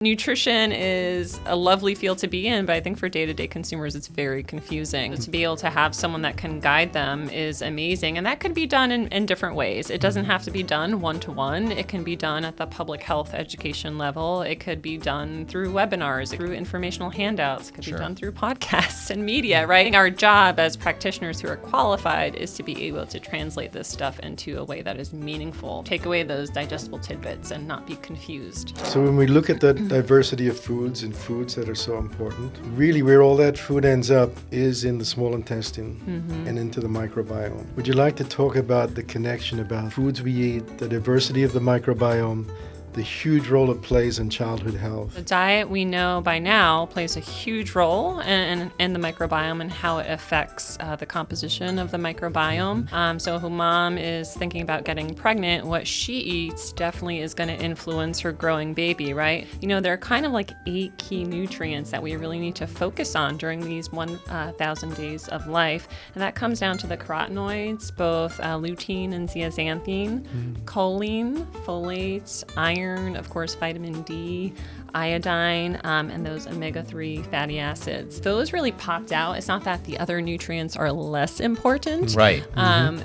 Nutrition is a lovely field to be in, but I think for day-to-day consumers, it's very confusing. To be able to have someone that can guide them is amazing, and that could be done in different ways. It doesn't have to be done one-to-one. It can be done at the public health education level. It could be done through webinars, through informational handouts. It could be done through podcasts and media, right? Our job as practitioners who are qualified is to be able to translate this stuff into a way that is meaningful. Take away those digestible tidbits and not be confused. So when we look at that diversity of foods and foods that are so important, really where all that food ends up is in the small intestine and into the microbiome. Would you like to talk about the connection about foods we eat, the diversity of the microbiome, the huge role it plays in childhood health? The diet, we know by now, plays a huge role in the microbiome and how it affects the composition of the microbiome. So if a mom is thinking about getting pregnant, what she eats definitely is going to influence her growing baby, right? There are kind of like 8 key nutrients that we really need to focus on during these 1,000 days of life. And that comes down to the carotenoids, both lutein and zeaxanthin, choline, folate, iron, of course, vitamin D, iodine, and those omega-3 fatty acids. Those really popped out. It's not that the other nutrients are less important. Right.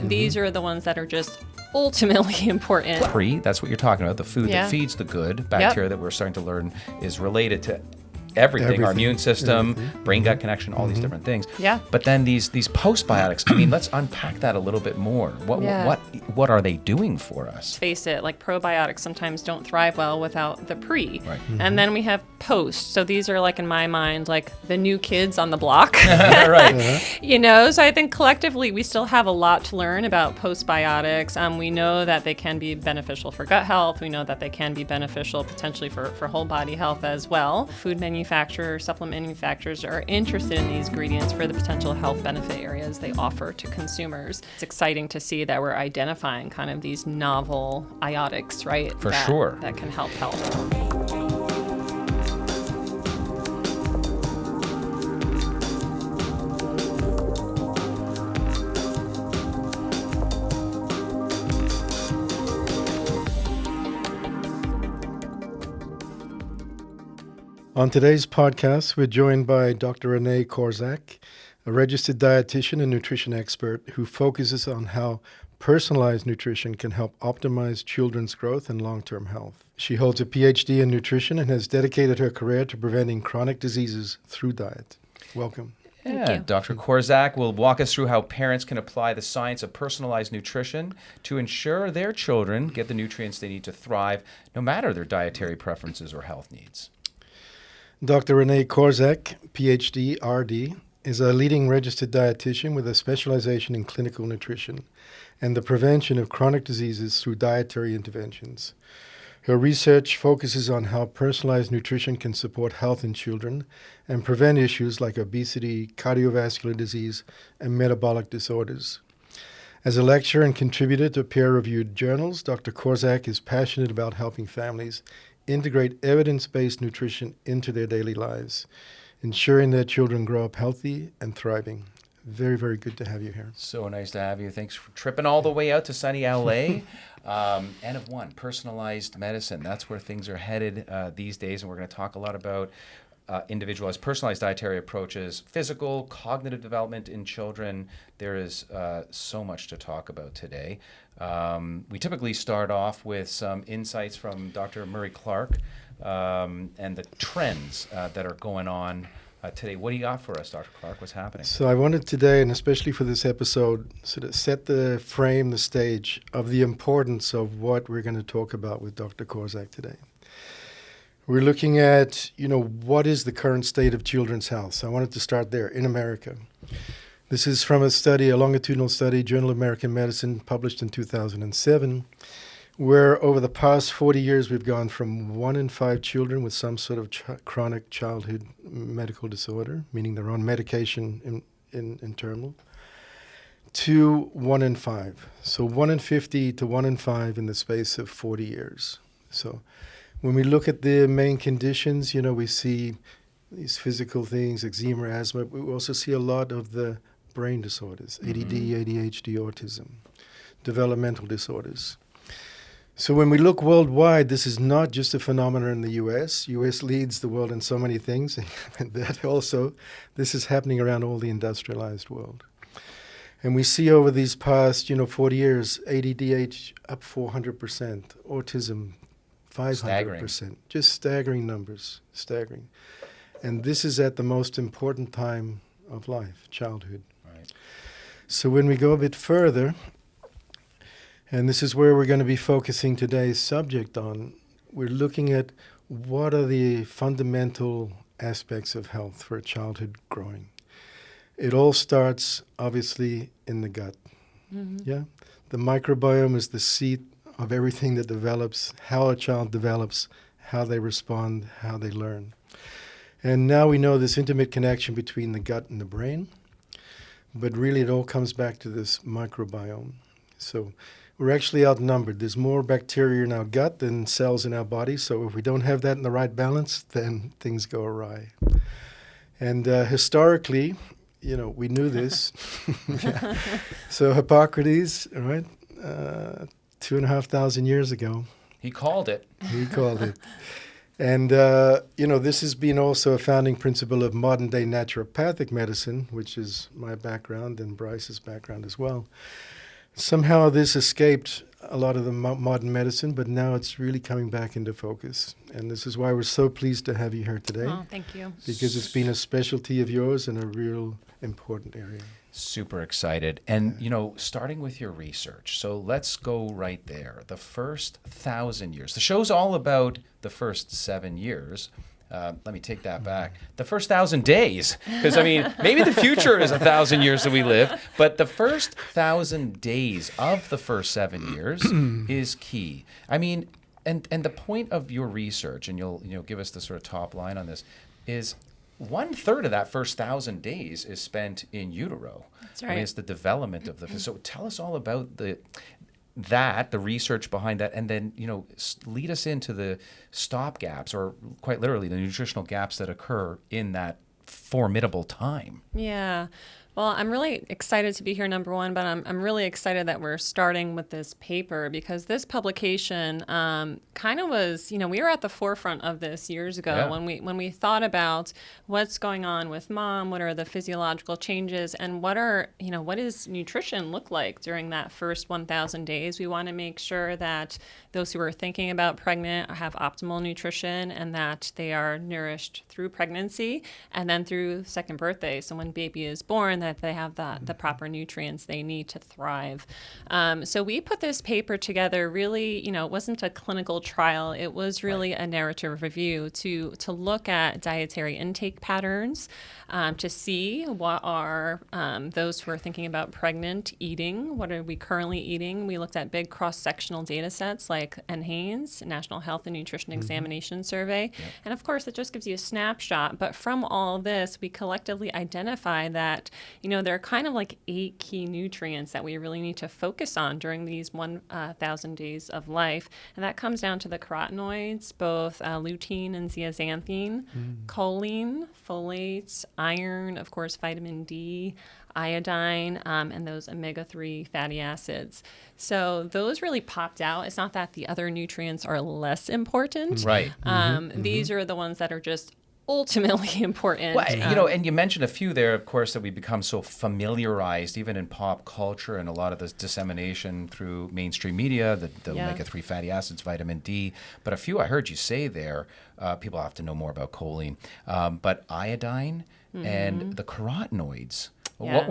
These are the ones that are just ultimately important. That's what you're talking about. The food that feeds the good bacteria that we're starting to learn is related to everything. Our immune system, brain-gut connection, all these different things. Yeah. But then these postbiotics, let's unpack that a little bit more. What are they doing for us? Face it, like probiotics sometimes don't thrive well without the pre. Right. And then we have post. So these are, like, in my mind, like the new kids on the block. Right. So I think collectively we still have a lot to learn about postbiotics. We know that they can be beneficial for gut health. We know that they can be beneficial potentially for whole body health as well. Food manufacturers, supplement manufacturers are interested in these ingredients for the potential health benefit areas they offer to consumers. It's exciting to see that we're identifying kind of these novel iotics, right? For sure. That can help health. On today's podcast, we're joined by Dr. Renee Korczak, a registered dietitian and nutrition expert who focuses on how personalized nutrition can help optimize children's growth and long-term health. She holds a PhD in nutrition and has dedicated her career to preventing chronic diseases through diet. Welcome. Yeah, Dr. Korczak will walk us through how parents can apply the science of personalized nutrition to ensure their children get the nutrients they need to thrive, no matter their dietary preferences or health needs. Dr. Renee Korczak, PhD, RD, is a leading registered dietitian with a specialization in clinical nutrition and the prevention of chronic diseases through dietary interventions. Her research focuses on how personalized nutrition can support health in children and prevent issues like obesity, cardiovascular disease, and metabolic disorders. As a lecturer and contributor to peer-reviewed journals, Dr. Korczak is passionate about helping families integrate evidence-based nutrition into their daily lives, ensuring their children grow up healthy and thriving. Very, very good to have you here. So nice to have you. Thanks for tripping all the way out to sunny LA. N of 1, personalized medicine. That's where things are headed these days, and we're going to talk a lot about individualized, personalized dietary approaches, physical, cognitive development in children. There is so much to talk about today. We typically start off with some insights from Dr. Murray Clarke and the trends that are going on today. What do you got for us, Dr. Clarke? What's happening? So I wanted today, and especially for this episode, sort of set the frame, the stage of the importance of what we're going to talk about with Dr. Korczak today. We're looking at, what is the current state of children's health? So I wanted to start there in America. This is from a study, a longitudinal study, Journal of American Medicine, published in 2007, where over the past 40 years, we've gone from 1 in 5 children with some sort of chronic childhood medical disorder, meaning they're on medication in terminal, to 1 in 5. So 1 in 50 to 1 in 5 in the space of 40 years. So when we look at the main conditions, we see these physical things, eczema, asthma. We also see a lot of the brain disorders, ADD, ADHD, autism, developmental disorders. So when we look worldwide, this is not just a phenomenon in the U.S. U.S. leads the world in so many things, and that also, this is happening around all the industrialized world. And we see over these past, 40 years, ADHD up 400%, autism 500%. Staggering. Just staggering numbers, staggering. And this is at the most important time of life, childhood. Right. So when we go a bit further, and this is where we're going to be focusing today's subject on, we're looking at what are the fundamental aspects of health for a childhood growing. It all starts, obviously, in the gut. Mm-hmm. Yeah? The microbiome is the seat of everything that develops, how a child develops, how they respond, how they learn. And now we know this intimate connection between the gut and the brain, but really it all comes back to this microbiome. So we're actually outnumbered. There's more bacteria in our gut than cells in our body, so if we don't have that in the right balance, then things go awry. And historically, we knew this. Yeah. So Hippocrates, right, 2,500 years ago. He called it. He called it. And, this has been also a founding principle of modern-day naturopathic medicine, which is my background and Bryce's background as well. Somehow this escaped a lot of the modern medicine, but now it's really coming back into focus. And this is why we're so pleased to have you here today. Oh, thank you. Because it's been a specialty of yours and a real important area. Super excited. And, starting with your research. So let's go right there. The first 1,000 years. The show's all about the first 7 years. Let me take that back. The first 1,000 days. Because, maybe the future is 1,000 years that we live. But the first 1,000 days of the first 7 years is key. And the point of your research, and you'll give us the sort of top line on this, is 1/3 of that first 1,000 days is spent in utero. That's right. It's the development of the. So tell us all about the research behind that, and then lead us into the stop gaps, or quite literally the nutritional gaps that occur in that formidable time. Yeah. Well, I'm really excited to be here, number one, but I'm really excited that we're starting with this paper, because this publication kind of was, we were at the forefront of this years ago when we thought about what's going on with mom, what are the physiological changes, and what does nutrition look like during that first 1,000 days. We want to make sure that those who are thinking about pregnant have optimal nutrition, and that they are nourished through pregnancy and then through second birthday. So when baby is born, that they have the proper nutrients they need to thrive. So we put this paper together really, it wasn't a clinical trial. It was really a narrative review to look at dietary intake patterns, to see what are those who are thinking about pregnant eating, what are we currently eating. We looked at big cross-sectional data sets like NHANES, National Health and Nutrition Examination Survey. Yep. And of course, it just gives you a snapshot. But from all this, we collectively identify that, there are kind of like 8 key nutrients that we really need to focus on during these 1,000 days of life. And that comes down to the carotenoids, both lutein and zeaxanthine, choline, folate, iron, of course, vitamin D, iodine, and those omega-3 fatty acids. So those really popped out. It's not that the other nutrients are less important. Right. These are the ones that are just ultimately important. Well, and you mentioned a few there, of course, that we become so familiarized, even in pop culture and a lot of this dissemination through mainstream media, the omega-3 fatty acids, vitamin D. But a few I heard you say there, people have to know more about choline, but iodine and the carotenoids. Yeah.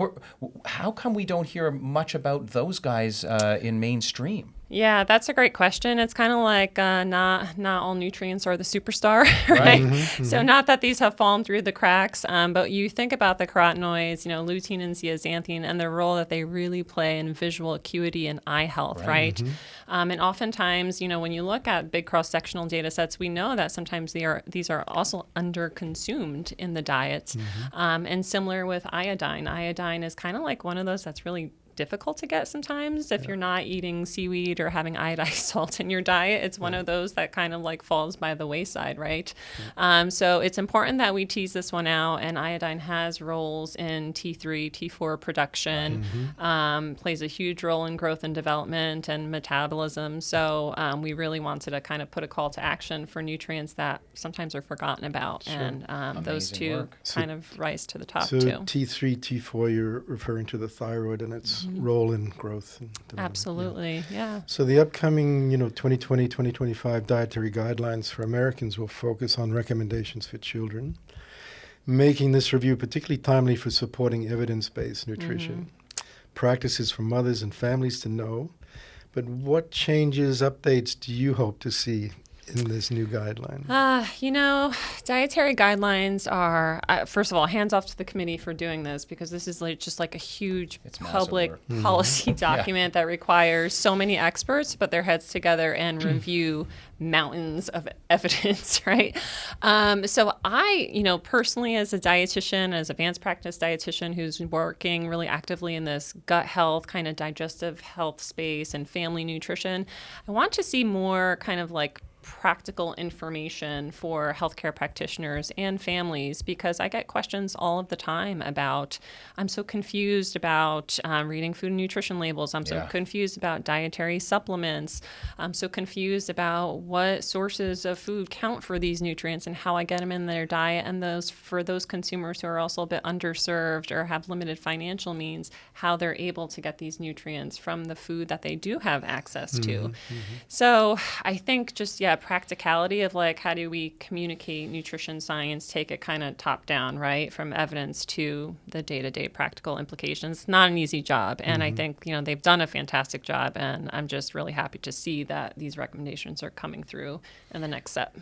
How come we don't hear much about those guys in mainstream? Yeah, that's a great question. It's kind of like not all nutrients are the superstar, right? So not that these have fallen through the cracks, but you think about the carotenoids, lutein and zeaxanthine, and the role that they really play in visual acuity and eye health, right? And oftentimes, when you look at big cross-sectional data sets, we know that sometimes these are also under-consumed in the diet. And similar with iodine. Iodine is kind of like one of those that's really difficult to get sometimes if you're not eating seaweed or having iodized salt in your diet. It's one of those that kind of like falls by the wayside, right? So it's important that we tease this one out, and iodine has roles in T3, T4 production, plays a huge role in growth and development and metabolism. So we really wanted to kind of put a call to action for nutrients that sometimes are forgotten about. And those two kind of rise to the top so too. T3, T4, you're referring to the thyroid and its role in growth and development. Absolutely, yeah. So the upcoming, 2020, 2025 dietary guidelines for Americans will focus on recommendations for children, making this review particularly timely for supporting evidence-based nutrition. Practices for mothers and families to know. But what changes, updates do you hope to see in this new guideline? Dietary guidelines are, first of all, hands off to the committee for doing this, because this is just like a huge public policy document that requires so many experts to put their heads together and review mountains of evidence, right? So I, personally as a dietitian, as advanced practice dietitian who's working really actively in this gut health, kind of digestive health space and family nutrition, I want to see more kind of like practical information for healthcare practitioners and families, because I get questions all of the time about, I'm so confused about reading food and nutrition labels. I'm so confused about dietary supplements. I'm so confused about what sources of food count for these nutrients and how I get them in their diet. And those, for those consumers who are also a bit underserved or have limited financial means, how they're able to get these nutrients from the food that they do have access to. So I think just, practicality of like, how do we communicate nutrition science, take it kind of top down, right? From evidence to the day-to-day practical implications. It's not an easy job. And I think, they've done a fantastic job. And I'm just really happy to see that these recommendations are coming through in the next step.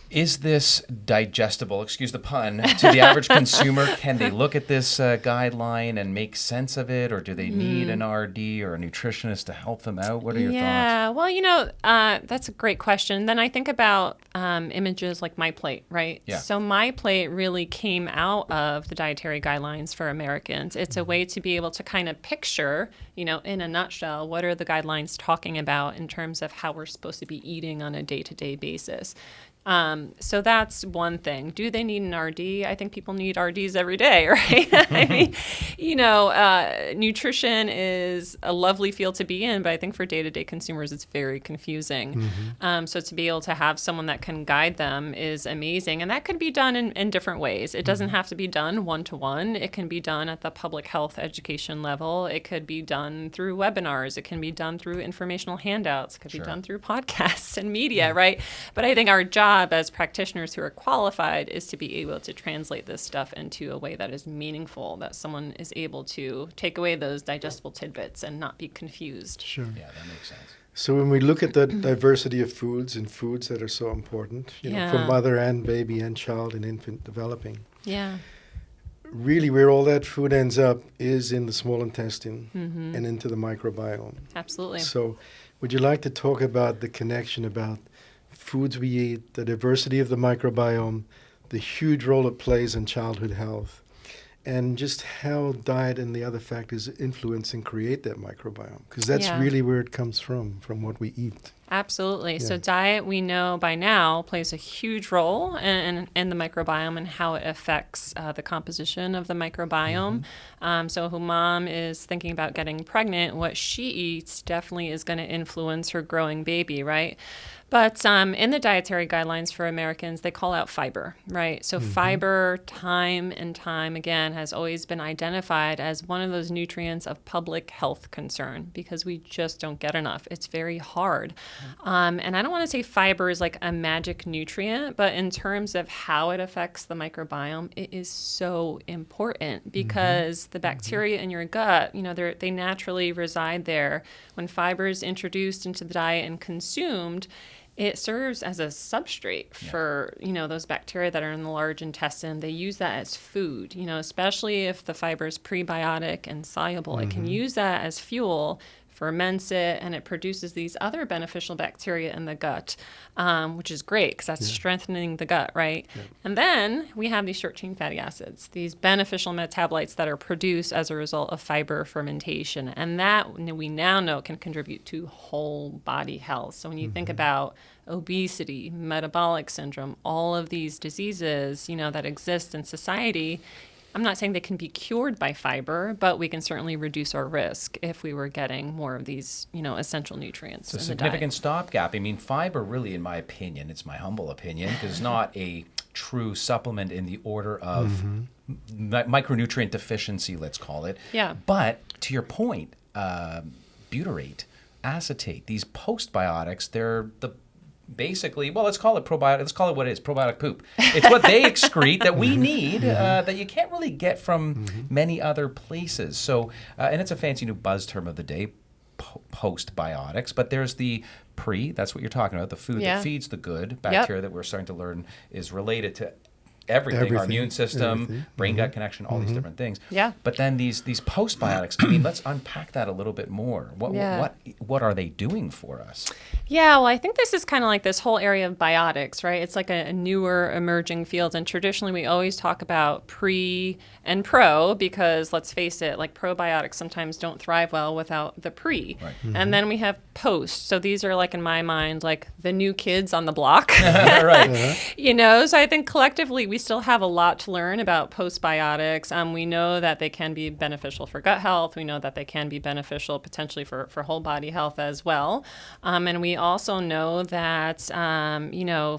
Is this digestible, excuse the pun, to the average consumer? Can they look at this guideline and make sense of it, or do they need an RD or a nutritionist to help them out? What are your thoughts? Yeah, well, that's a great question. Then I think about images like MyPlate, right? Yeah. So MyPlate really came out of the dietary guidelines for Americans. It's a way to be able to kind of picture, in a nutshell, what are the guidelines talking about in terms of how we're supposed to be eating on a day-to-day basis. So that's one thing. Do they need an RD? I think people need RDs every day, right? I mean, nutrition is a lovely field to be in, but I think for day-to-day consumers, it's very confusing. So to be able to have someone that can guide them is amazing. And that could be done in different ways. It doesn't have to be done one-to-one. It can be done at the public health education level. It could be done through webinars. It can be done through informational handouts. It could be done through podcasts and media, right? But I think our job as practitioners who are qualified is to be able to translate this stuff into a way that is meaningful, that someone is able to take away those digestible tidbits and not be confused. Sure. Yeah, that makes sense. So when we look at the diversity of foods and foods that are so important, for mother and baby and child and infant developing, really where all that food ends up is in the small intestine and into the microbiome. Absolutely. So would you like to talk about the connection about foods we eat, the diversity of the microbiome, the huge role it plays in childhood health, and just how diet and the other factors influence and create that microbiome? Because that's really where it comes from what we eat. Absolutely. Yeah. So diet, we know by now, plays a huge role in the microbiome and how it affects the composition of the microbiome. So if a mom is thinking about getting pregnant, what she eats definitely is going to influence her growing baby, right? But in the dietary guidelines for Americans, they call out fiber, right? So fiber, time and time again, has always been identified as one of those nutrients of public health concern because we just don't get enough. It's very hard. And I don't want to say fiber is like a magic nutrient, but in terms of how it affects the microbiome, it is so important because the bacteria in your gut, they naturally reside there. When fiber is introduced into the diet and consumed, it serves as a substrate for, those bacteria that are in the large intestine. They use that as food, especially if the fiber is prebiotic and soluble. It can use that as fuel ferments it, and it produces these other beneficial bacteria in the gut, which is great because that's strengthening the gut, right? Yeah. And then we have these short-chain fatty acids, these beneficial metabolites that are produced as a result of fiber fermentation. And that we now know can contribute to whole body health. So when you think about obesity, metabolic syndrome, all of these diseases, that exist in society, I'm not saying they can be cured by fiber, but we can certainly reduce our risk if we were getting more of these, essential nutrients. It's a significant stopgap. I mean, fiber really, in my opinion, it's my humble opinion, is not a true supplement in the order of micronutrient deficiency, let's call it. Yeah. But to your point, butyrate, acetate, these postbiotics, they're the basically, well, let's call it probiotic. Let's call it what it is, probiotic poop. It's what they excrete that we need that you can't really get from many other places. So, and it's a fancy new buzz term of the day, postbiotics. But there's the that's what you're talking about, the food that feeds the good bacteria that we're starting to learn is related to everything, our immune system, brain-gut connection, all these different things. Yeah. But then these postbiotics, I mean, let's unpack that a little bit more. What are they doing for us? Yeah, well, I think this is kind of like this whole area of biotics, right? It's like a newer emerging field. And traditionally, we always talk about pre and pro because, let's face it, like probiotics sometimes don't thrive well without the pre. Right. And then we have post. So these are, like, in my mind, like the new kids on the block. Right. So I think collectively we still have a lot to learn about postbiotics. We know that they can be beneficial for gut health. We know that they can be beneficial potentially for whole body health as well. And we also know that,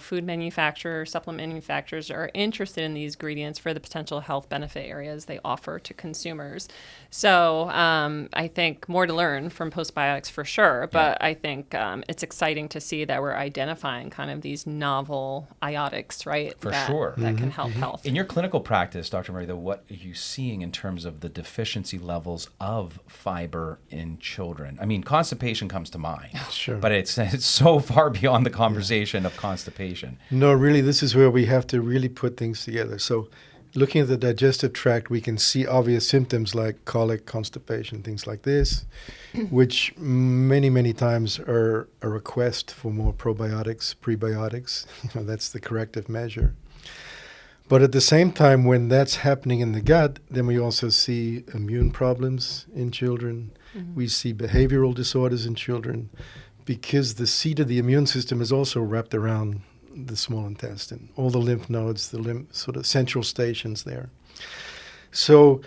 food manufacturers, supplement manufacturers are interested in these ingredients for the potential health benefit areas they offer to consumers. So I think more to learn from postbiotics for sure, but I think it's exciting to see that we're identifying kind of these novel iotics, right? For sure. That can help health. In your clinical practice, Dr. Murray, what are you seeing in terms of the deficiency levels of fiber in children? I mean, constipation comes to mind, but it's so far beyond the conversation of constipation. No, really, this is where we have to really put things together. So looking at the digestive tract, we can see obvious symptoms like colic, constipation, things like this, which many, many times are a request for more probiotics, prebiotics. That's the corrective measure. But at the same time, when that's happening in the gut, then we also see immune problems in children. We see behavioral disorders in children because the seat of the immune system is also wrapped around the small intestine, all the lymph nodes, the sort of central stations there. So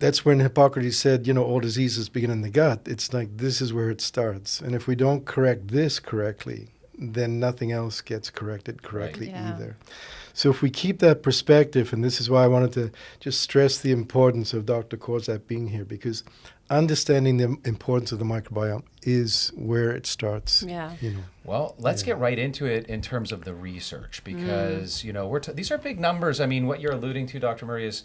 that's when Hippocrates said, all diseases begin in the gut. It's like this is where it starts. And if we don't correct this correctly, then nothing else gets corrected correctly either. So if we keep that perspective, and this is why I wanted to just stress the importance of Dr. Korczak being here, because understanding the importance of the microbiome is where it starts. Yeah. Well, let's get right into it in terms of the research, because these are big numbers. I mean, what you're alluding to, Dr. Murray, is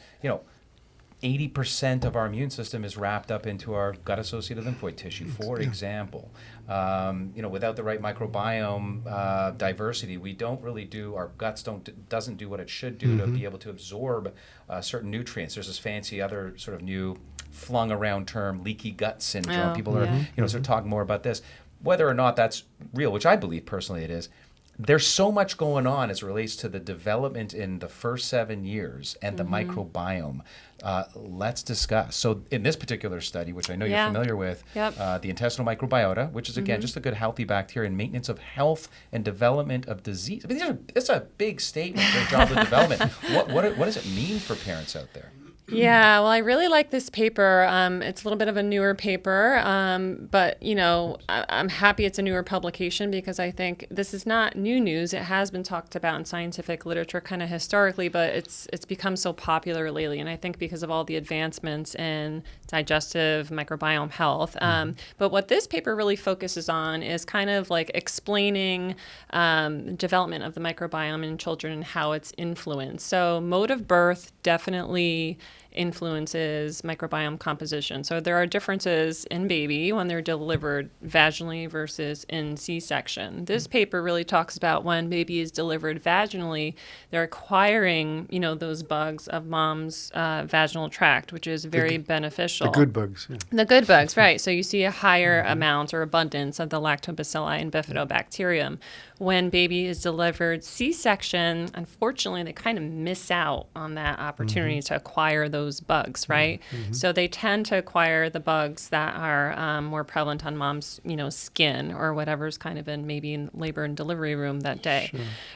80% of our immune system is wrapped up into our gut-associated lymphoid tissue, for example. Without the right microbiome diversity, we don't really our guts doesn't do what it should do to be able to absorb certain nutrients. There's this fancy other sort of new flung around term, leaky gut syndrome. People are, sort of talking more about this. Whether or not that's real, which I believe personally it is, there's so much going on as it relates to the development in the first 7 years and the microbiome. Let's discuss. So in this particular study, which I know you're familiar with, the intestinal microbiota, which is, again, just a good healthy bacteria and maintenance of health and development of disease. I mean, it's a big statement for job of development. What does it mean for parents out there? Yeah, well, I really like this paper. It's a little bit of a newer paper, but, I'm happy it's a newer publication because I think this is not new news. It has been talked about in scientific literature kind of historically, but it's become so popular lately, and I think because of all the advancements in digestive microbiome health. But what this paper really focuses on is kind of like explaining development of the microbiome in children and how it's influenced. So mode of birth definitely influences microbiome composition. So there are differences in baby when they're delivered vaginally versus in C-section. This paper really talks about when baby is delivered vaginally, they're acquiring, those bugs of mom's vaginal tract, which is very beneficial. The good bugs. Yeah. The good bugs, right. So you see a higher amount or abundance of the lactobacilli and bifidobacterium. When baby is delivered C-section, unfortunately, they kind of miss out on that opportunity to acquire those bugs, right? So they tend to acquire the bugs that are more prevalent on mom's, skin or whatever's kind of in maybe in labor and delivery room that day,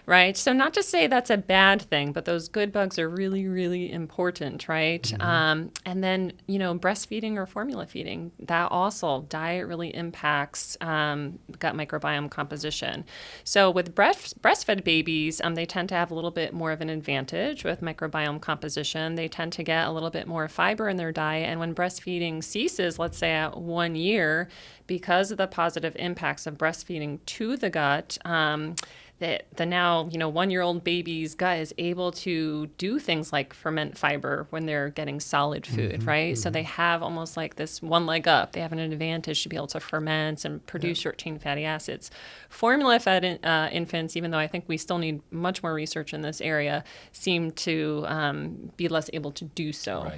right? So not to say that's a bad thing, but those good bugs are really, really important, right? And then, breastfeeding or formula feeding, that also, diet really impacts gut microbiome composition. So with breastfed babies, they tend to have a little bit more of an advantage with microbiome composition. They tend to get a little bit more fiber in their diet. And when breastfeeding ceases, let's say at 1 year, because of the positive impacts of breastfeeding to the gut, the now 1-year-old baby's gut is able to do things like ferment fiber when they're getting solid food, right? So they have almost like this one leg up. They have an advantage to be able to ferment and produce short-chain fatty acids. Formula-fed infants, even though I think we still need much more research in this area, seem to be less able to do so,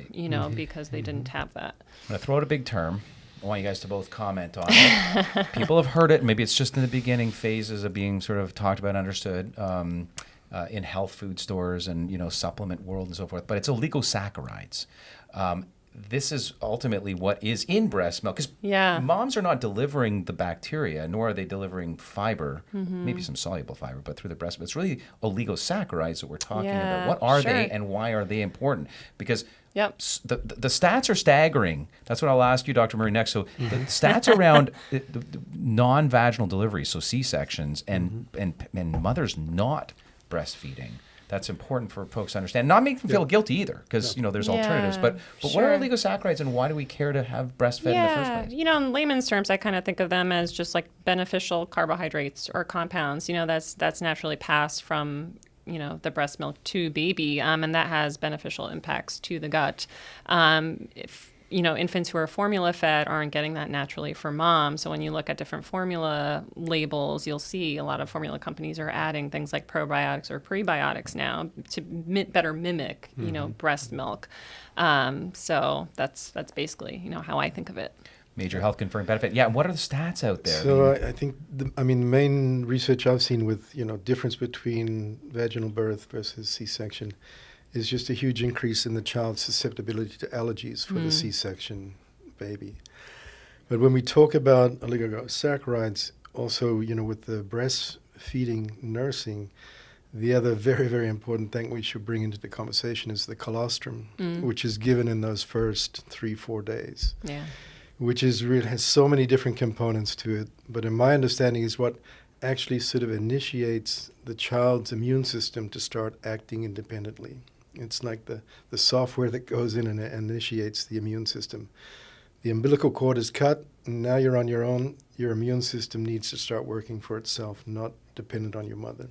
because they didn't have that. I'm going to throw out a big term. I want you guys to both comment on it. People have heard it. Maybe it's just in the beginning phases of being sort of talked about, understood in health food stores and, supplement world and so forth. But it's oligosaccharides. This is ultimately what is in breast milk. Because moms are not delivering the bacteria, nor are they delivering fiber, maybe some soluble fiber, but through the breast milk. It's really oligosaccharides that we're talking about. What are they and why are they important? Because the stats are staggering. That's what I'll ask you, Dr. Murray, next. So the stats around the non-vaginal delivery, so C-sections, and mothers not breastfeeding. That's important for folks to understand. Not make them feel guilty either, because there's alternatives. But what are oligosaccharides, and why do we care to have breastfed in the first place? In layman's terms, I kind of think of them as just like beneficial carbohydrates or compounds. That's naturally passed from the breast milk to baby, and that has beneficial impacts to the gut. If infants who are formula fed aren't getting that naturally from mom. So when you look at different formula labels, you'll see a lot of formula companies are adding things like probiotics or prebiotics now to better mimic, breast milk. So that's basically, how I think of it. Major health conferring benefit. Yeah, what are the stats out there? So I think the main research I've seen with difference between vaginal birth versus C-section is just a huge increase in the child's susceptibility to allergies for the C-section baby. But when we talk about oligosaccharides, also with the breastfeeding nursing, the other very, very important thing we should bring into the conversation is the colostrum, which is given in those first 3-4 days. Yeah. Which has so many different components to it. But in my understanding is what actually sort of initiates the child's immune system to start acting independently. It's like the software that goes in and initiates the immune system. The umbilical cord is cut, and now you're on your own. Your immune system needs to start working for itself, not dependent on your mother.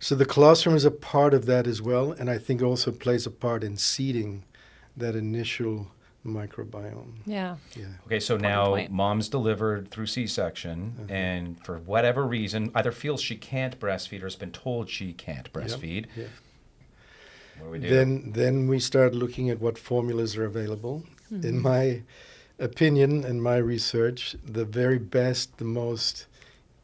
So the colostrum is a part of that as well, and I think also plays a part in seeding that initial microbiome. Yeah. Okay, so now mom's delivered through C-section, and for whatever reason, either feels she can't breastfeed or has been told she can't breastfeed. What do we do? Then we start looking at what formulas are available. In my opinion and my research, the very best, the most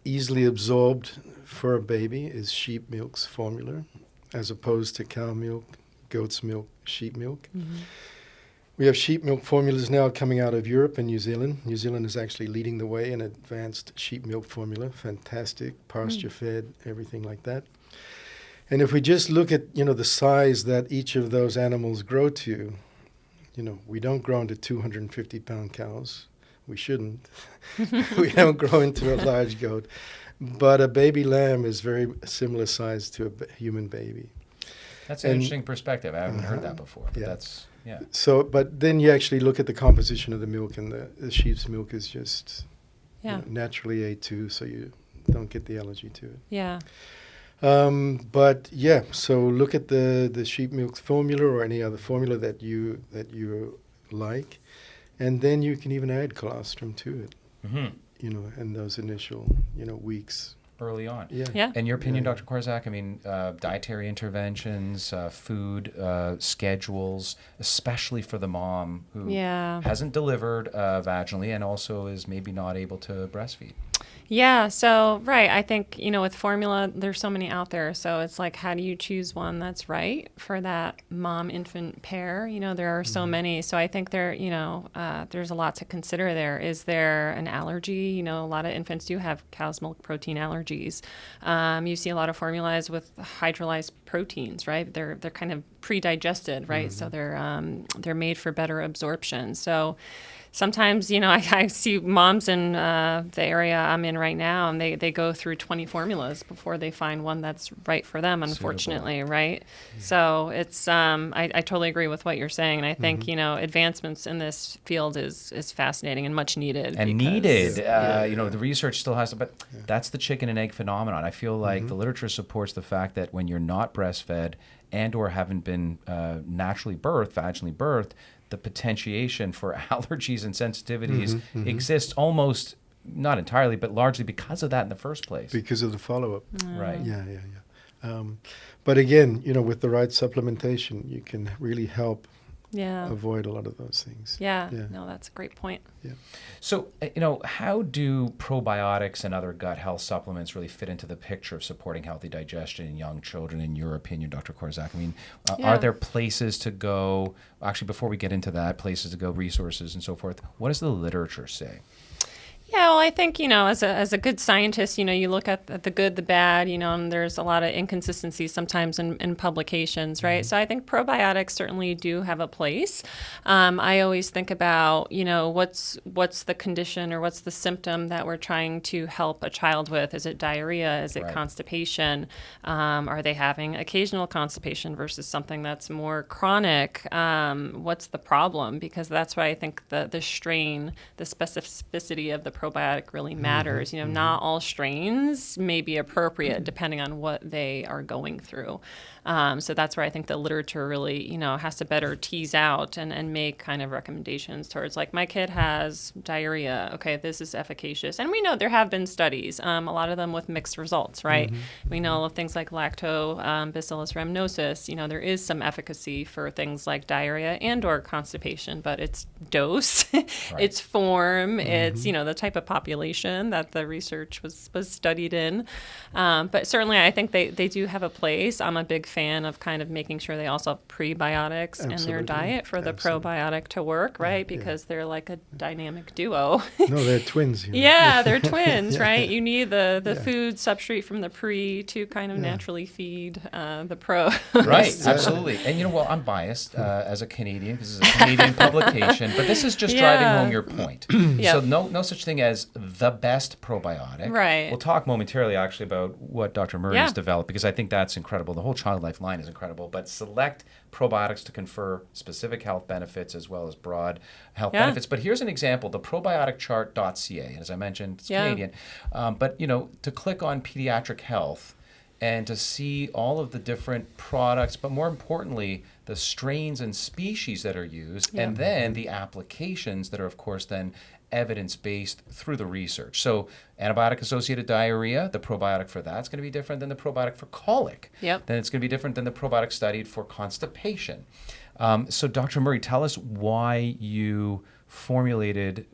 easily absorbed for a baby is sheep milk's formula, as opposed to cow milk, goat's milk, sheep milk. We have sheep milk formulas now coming out of Europe and New Zealand. New Zealand is actually leading the way in advanced sheep milk formula. Fantastic, pasture-fed, everything like that. And if we just look at, the size that each of those animals grow to, we don't grow into 250-pound cows. We shouldn't. We don't grow into a large goat. But a baby lamb is very similar size to a human baby. That's an interesting perspective. I haven't heard that before. But that's... Yeah. So, but then you actually look at the composition of the milk, and the sheep's milk is just naturally A2, so you don't get the allergy to it. Yeah. But yeah, so look at the sheep milk formula or any other formula that you like, and then you can even add colostrum to it. In those initial weeks. Early on. Yeah. In your opinion, Dr. Korczak, dietary interventions, food schedules, especially for the mom who hasn't delivered vaginally and also is maybe not able to breastfeed. Yeah, so, right. I think, with formula, there's so many out there. So it's like, how do you choose one that's right for that mom-infant pair? There are so many. So I think there's a lot to consider there. Is there an allergy? A lot of infants do have cow's milk protein allergies. You see a lot of formulas with hydrolyzed proteins, right? They're kind of pre-digested, right? So they're made for better absorption. So sometimes, I see moms in the area I'm in right now, and they go through 20 formulas before they find one that's right for them, unfortunately, right? So it's, I totally agree with what you're saying. And I think, advancements in this field is fascinating and much needed. And the research still has to, but that's the chicken and egg phenomenon. I feel like the literature supports the fact that when you're not breastfed and or haven't been naturally birthed, vaginally birthed, the potentiation for allergies and sensitivities exists almost, not entirely, but largely because of that in the first place. Because of the follow-up. Right. Yeah. But again, with the right supplementation, you can really help avoid a lot of those things. Yeah. No, that's a great point. Yeah. So, how do probiotics and other gut health supplements really fit into the picture of supporting healthy digestion in young children, in your opinion, Dr. Korczak? Are there places to go? Actually, before we get into that, places to go, resources and so forth, what does the literature say? Yeah, well, I think, as a good scientist, you look at the good, the bad, and there's a lot of inconsistencies sometimes in publications, right? So I think probiotics certainly do have a place. I always think about, what's the condition or what's the symptom that we're trying to help a child with? Is it diarrhea? Is it constipation? Are they having occasional constipation versus something that's more chronic? What's the problem? Because that's why I think the strain, the specificity of the probiotic really matters. Not all strains may be appropriate depending on what they are going through. So that's where I think the literature really, has to better tease out and make kind of recommendations towards, like, my kid has diarrhea. Okay, this is efficacious. And we know there have been studies, a lot of them with mixed results, right? We know of things like lactobacillus rhamnosus. There is some efficacy for things like diarrhea and or constipation, but it's dose, it's form, it's, the type of population that the research was studied in. But certainly I think they do have a place. I'm a big fan of kind of making sure they also have prebiotics in their diet for the probiotic to work, right? Because they're like a dynamic duo. No, they're twins. Yeah, they're twins, right? You need the food substrate from the pre to kind of naturally feed the pro. Right, absolutely. And I'm biased as a Canadian, because this is a Canadian publication, but this is just driving home your point. So no such thing as the best probiotic. Right. We'll talk momentarily actually about what Dr. Murray has developed, because I think that's incredible. The whole Child Life line is incredible, but select probiotics to confer specific health benefits as well as broad health benefits. But here's an example, the probioticchart.ca. As I mentioned, it's Canadian. But, to click on pediatric health and to see all of the different products, but more importantly, the strains and species that are used, and then the applications that are, of course, then evidence-based through the research. So antibiotic-associated diarrhea, the probiotic for that's going to be different than the probiotic for colic. Then it's going to be different than the probiotic studied for constipation. So Dr. Murray, tell us why you formulated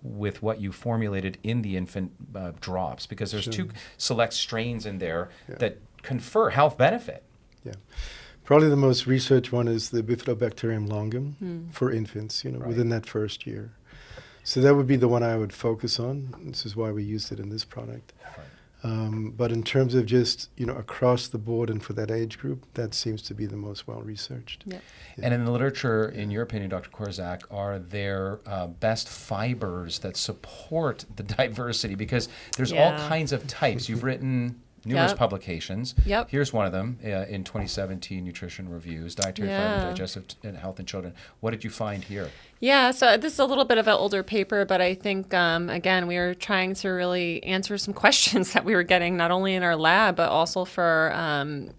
with what you formulated in the infant drops, because there's two select strains in there that confer health benefit. Yeah. Probably the most researched one is the Bifidobacterium longum for infants, within that first year. So that would be the one I would focus on. This is why we used it in this product. But in terms of just, across the board and for that age group, that seems to be the most well-researched. And in the literature, in your opinion, Dr. Korczak, are there best fibers that support the diversity? Because there's all kinds of types. You've written numerous Yep. publications. Yep. Here's one of them in 2017 Nutrition Reviews, Dietary Fiber, Digestive and Health in Children. What did you find here? Yeah, so this is a little bit of an older paper, but I think, again, we were trying to really answer some questions that we were getting not only in our lab, but also for,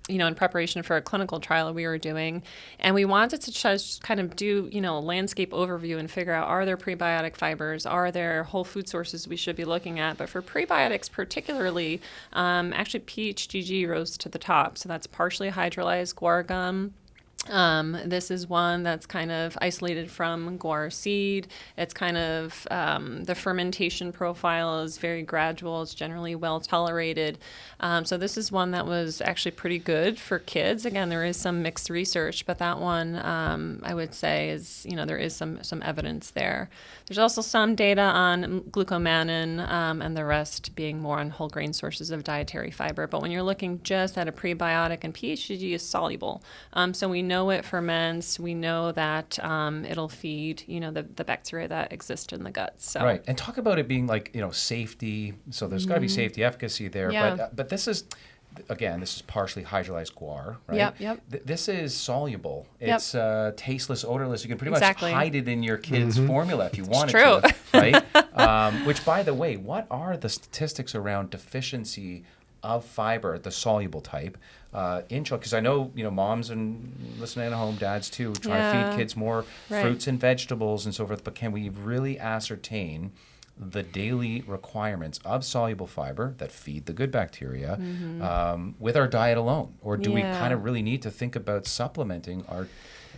in preparation for a clinical trial we were doing. And we wanted to just kind of do, a landscape overview and figure out, are there prebiotic fibers? Are there whole food sources we should be looking at? But for prebiotics particularly, actually PHGG rose to the top. So that's partially hydrolyzed guar gum. This is one that's kind of isolated from guar seed. It's kind of, the fermentation profile is very gradual. It's generally well tolerated. So this is one that was actually pretty good for kids. Again, there is some mixed research, but that one, I would say is, there is some evidence there. There's also some data on glucomannan, and the rest being more on whole grain sources of dietary fiber. But when you're looking just at a prebiotic, and PHGG is soluble, so we know it ferments. We know that it'll feed, the bacteria that exist in the gut. So. Right, and talk about it being like safety. So there's got to be safety, efficacy there. Yeah. But this is, again, this is partially hydrolyzed guar, right? Yep. This is soluble. Yep. It's tasteless, odorless. You can pretty Exactly. much hide it in your kid's formula if you wanted true. to, right? Which, by the way, what are the statistics around deficiency of fiber, the soluble type, in children? Because I know, moms and listening at home, dads too, try to feed kids more fruits and vegetables and so forth. But can we really ascertain the daily requirements of soluble fiber that feed the good bacteria with our diet alone? Or do we kind of really need to think about supplementing our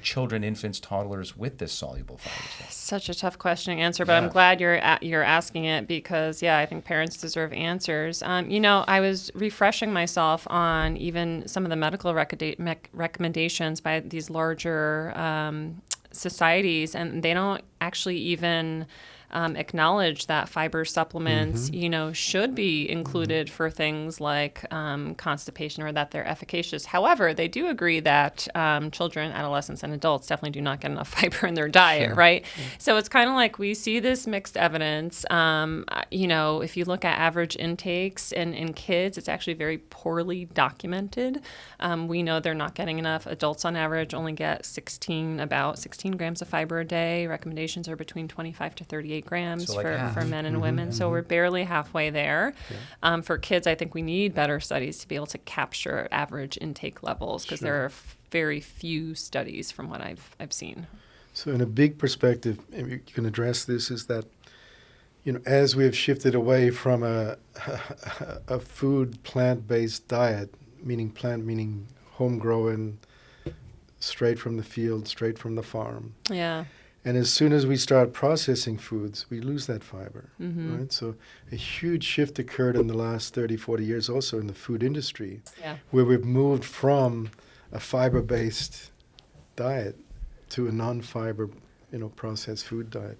children, infants, toddlers with this soluble fiber stuff? Such a tough question to answer, but I'm glad you're asking it because, I think parents deserve answers. I was refreshing myself on even some of the medical recommendations by these larger societies, and they don't actually even acknowledge that fiber supplements, should be included for things like constipation, or that they're efficacious. However, they do agree that children, adolescents, and adults definitely do not get enough fiber in their diet, right? So it's kind of like we see this mixed evidence. If you look at average intakes in kids, it's actually very poorly documented. We know they're not getting enough. Adults on average only get about 16 grams of fiber a day. Recommendations are between 25 to 38 grams So like for men and women. So we're barely halfway there. For kids, I think we need better studies to be able to capture average intake levels, because there are very few studies from what I've seen. So in a big perspective, and you can address this, is that, as we have shifted away from a food plant-based diet, meaning homegrown, straight from the field, straight from the farm. Yeah. And as soon as we start processing foods, we lose that fiber, right? So a huge shift occurred in the last 30, 40 years also in the food industry, where we've moved from a fiber-based diet to a non-fiber, processed food diet.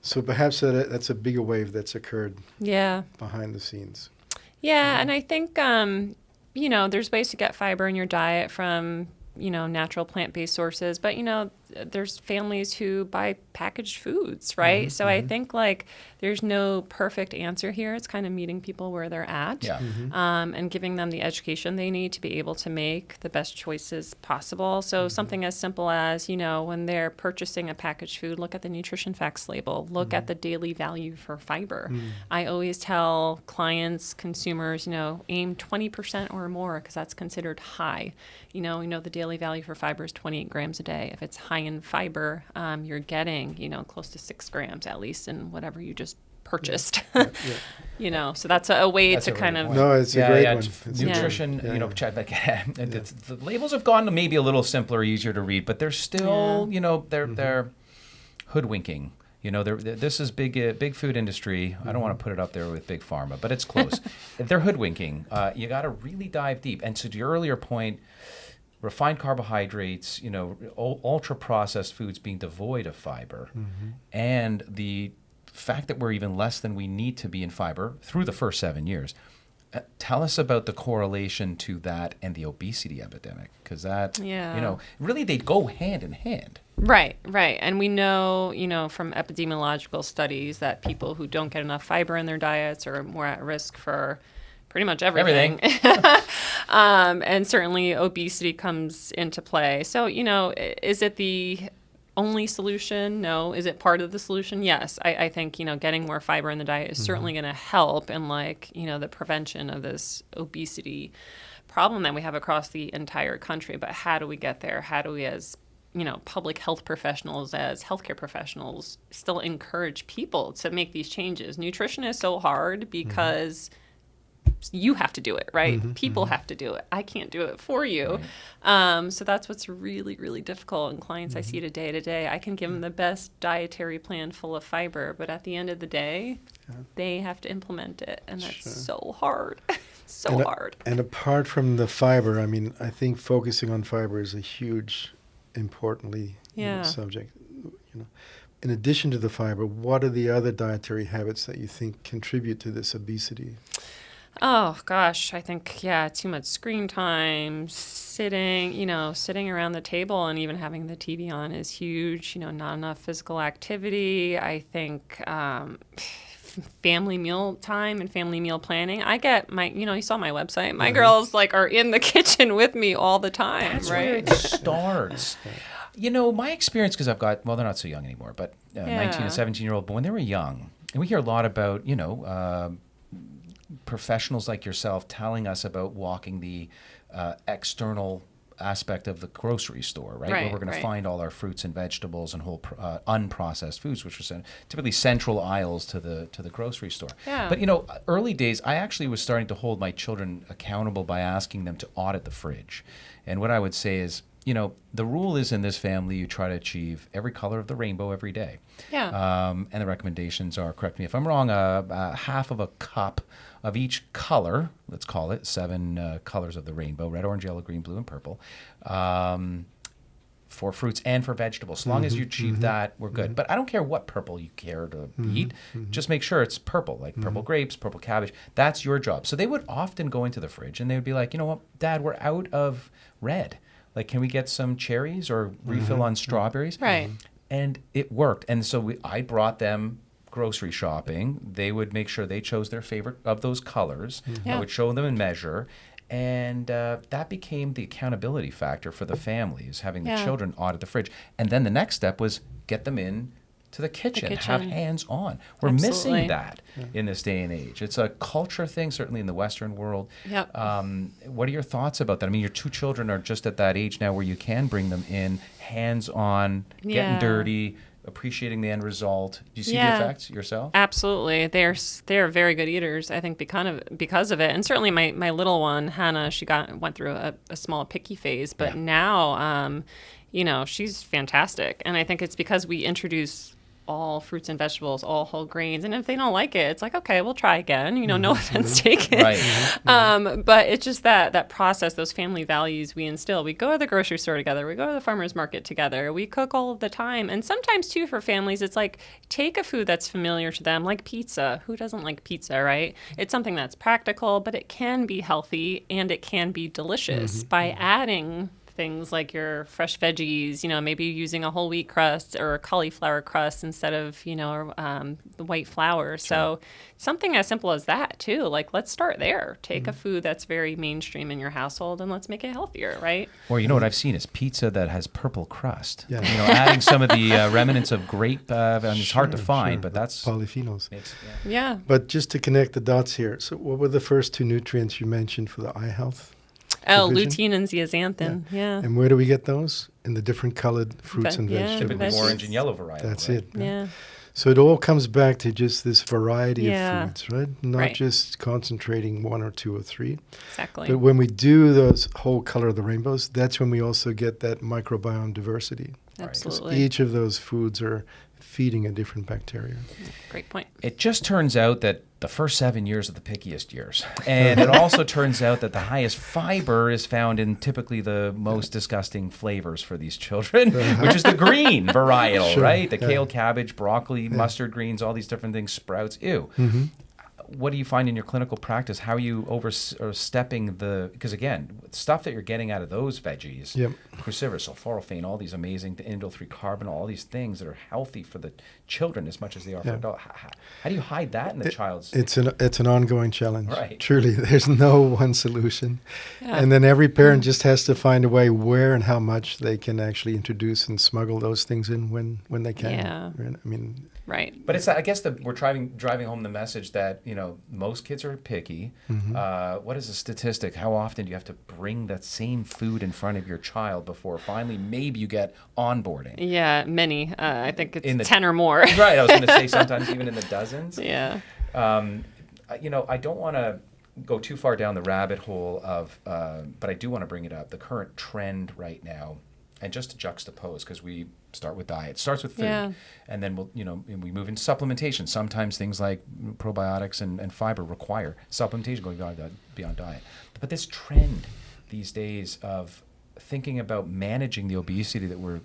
So perhaps that's a bigger wave that's occurred behind the scenes. Yeah, and I think, there's ways to get fiber in your diet from, natural plant-based sources, but, there's families who buy packaged foods, right? So I think there's no perfect answer here. It's kind of meeting people where they're at, and giving them the education they need to be able to make the best choices possible. So something as simple as, when they're purchasing a packaged food, look at the nutrition facts label, look at the daily value for fiber. I always tell clients, consumers, aim 20% or more, because that's considered high. We know the daily value for fiber is 28 grams a day. If it's high in fiber, you're getting, close to 6 grams at least in whatever you just purchased. So that's a way to kind of... No, it's a great one. Nutrition, the labels have gone to maybe a little simpler, easier to read, but they're still, they're hoodwinking. This is big food industry. I don't want to put it up there with big pharma, but it's close. They're hoodwinking. You got to really dive deep. And so to your earlier point, refined carbohydrates, ultra-processed foods being devoid of fiber, and the fact that we're even less than we need to be in fiber through the first 7 years. Tell us about the correlation to that and the obesity epidemic, because that, really they go hand in hand. Right. And we know, from epidemiological studies that people who don't get enough fiber in their diets are more at risk for pretty much everything. And certainly obesity comes into play. So, is it the only solution? No. Is it part of the solution? Yes. I think, getting more fiber in the diet is certainly going to help in the prevention of this obesity problem that we have across the entire country. But how do we get there? How do we, as public health professionals, as healthcare professionals, still encourage people to make these changes? Nutrition is so hard because you have to do it, right? People have to do it. I can't do it for you. Right. So that's what's really, really difficult. And clients I see to day, I can give them the best dietary plan full of fiber, but at the end of the day, they have to implement it. And that's so hard. Hard. And apart from the fiber, I think focusing on fiber is a huge, importantly subject. In addition to the fiber, what are the other dietary habits that you think contribute to this obesity? Oh, gosh, I think, too much screen time, sitting around the table and even having the TV on is huge. Not enough physical activity. I think family meal time and family meal planning. I get you saw my website. My girls are in the kitchen with me all the time. That's right? where it starts. My experience, because I've got, they're not so young anymore, but 19 and 17-year-old, but when they were young, and we hear a lot about, professionals like yourself telling us about walking the external aspect of the grocery store, right? Where we're going to find all our fruits and vegetables and whole unprocessed foods, which are typically central aisles to the grocery store. Yeah. But early days, I actually was starting to hold my children accountable by asking them to audit the fridge. And what I would say is, the rule is in this family, you try to achieve every color of the rainbow every day. Yeah. And the recommendations are, correct me if I'm wrong, half of a cup of each color, let's call it 7 colors of the rainbow, red, orange, yellow, green, blue, and purple, for fruits and for vegetables. As long as you achieve that, we're good. But I don't care what purple you care to eat. Just make sure it's purple, like purple grapes, purple cabbage. That's your job. So they would often go into the fridge and they would be like, you know what, Dad, we're out of red. Can we get some cherries or refill on strawberries? Right. And it worked. And so I brought them grocery shopping. They would make sure they chose their favorite of those colors. I would show them and measure. And that became the accountability factor for the families, having the children audit the fridge. And then the next step was get them in to the kitchen, have hands-on. We're missing that in this day and age. It's a culture thing, certainly in the Western world. Yep. What are your thoughts about that? Your 2 children are just at that age now where you can bring them in, hands-on, getting dirty, appreciating the end result. Do you see the effects yourself? Absolutely. They're very good eaters, I think, because of it. And certainly my little one, Hannah, she went through a small picky phase, but now, she's fantastic. And I think it's because we introduce all fruits and vegetables, all whole grains. And if they don't like it, it's like, okay, we'll try again. No offense taken. Right. But it's just that process, those family values we instill. We go to the grocery store together. We go to the farmer's market together. We cook all of the time. And sometimes, too, for families, it's like take a food that's familiar to them, like pizza. Who doesn't like pizza, right? It's something that's practical, but it can be healthy and it can be delicious by adding things like your fresh veggies, maybe using a whole wheat crust or a cauliflower crust instead of, the white flour. Sure. So something as simple as that too. Let's start there. Take a food that's very mainstream in your household and let's make it healthier, right? Or what I've seen is pizza that has purple crust. Yeah. Adding some of the remnants of grape. It's hard to find, but that's polyphenols. Yeah. But just to connect the dots here, so what were the first 2 nutrients you mentioned for the eye health? Lutein and zeaxanthin, yeah. And where do we get those? In the different colored fruits and vegetables. Typically orange and yellow variety. That's right? it. Yeah. So it all comes back to just this variety of foods, right? Not just concentrating 1 or 2 or 3. Exactly. But when we do those whole color of the rainbows, that's when we also get that microbiome diversity. Absolutely. Each of those foods are feeding a different bacteria. Great point. It just turns out that the first 7 years are the pickiest years. And it also turns out that the highest fiber is found in typically the most disgusting flavors for these children, which is the green varietal, right? The kale, cabbage, broccoli, mustard greens, all these different things, sprouts. Ew. what do you find in your clinical practice? How are you overstepping because again, stuff that you're getting out of those veggies, cruciferous, sulforaphane, all these amazing indole-3 carbonol, all these things that are healthy for the children as much as they are for adults. How do you hide that in the child's? It's an ongoing challenge. Right. Truly, there's no one solution. Yeah. And then every parent just has to find a way where and how much they can actually introduce and smuggle those things in when they can. Yeah. I mean, Right. But it's, I guess, we're driving home the message that, most kids are picky. What is the statistic? How often do you have to bring that same food in front of your child before finally maybe you get onboarding? Yeah, many. I think it's 10 or more. Right. I was going to say sometimes even in the dozens. Yeah. I don't want to go too far down the rabbit hole of, but I do want to bring it up, the current trend right now. And just to juxtapose, because we start with diet, starts with food, and then we move into supplementation. Sometimes things like probiotics and fiber require supplementation going beyond diet. But this trend these days of thinking about managing the obesity that we're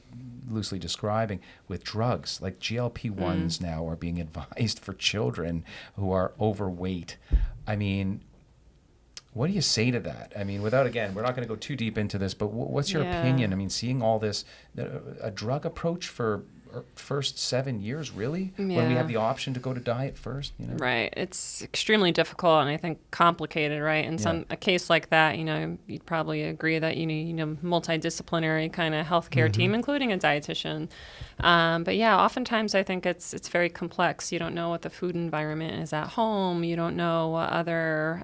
loosely describing with drugs, like GLP-1s now are being advised for children who are overweight. I mean, what do you say to that? I mean, we're not going to go too deep into this, but what's your opinion? I mean, seeing all this, a drug approach for first 7 years, really? When we have the option to go to diet first? Right. It's extremely difficult and I think complicated, right? In a case like that, you'd probably agree that you need a multidisciplinary kind of healthcare team, including a dietitian. But yeah, oftentimes I think it's very complex. You don't know what the food environment is at home. You don't know what other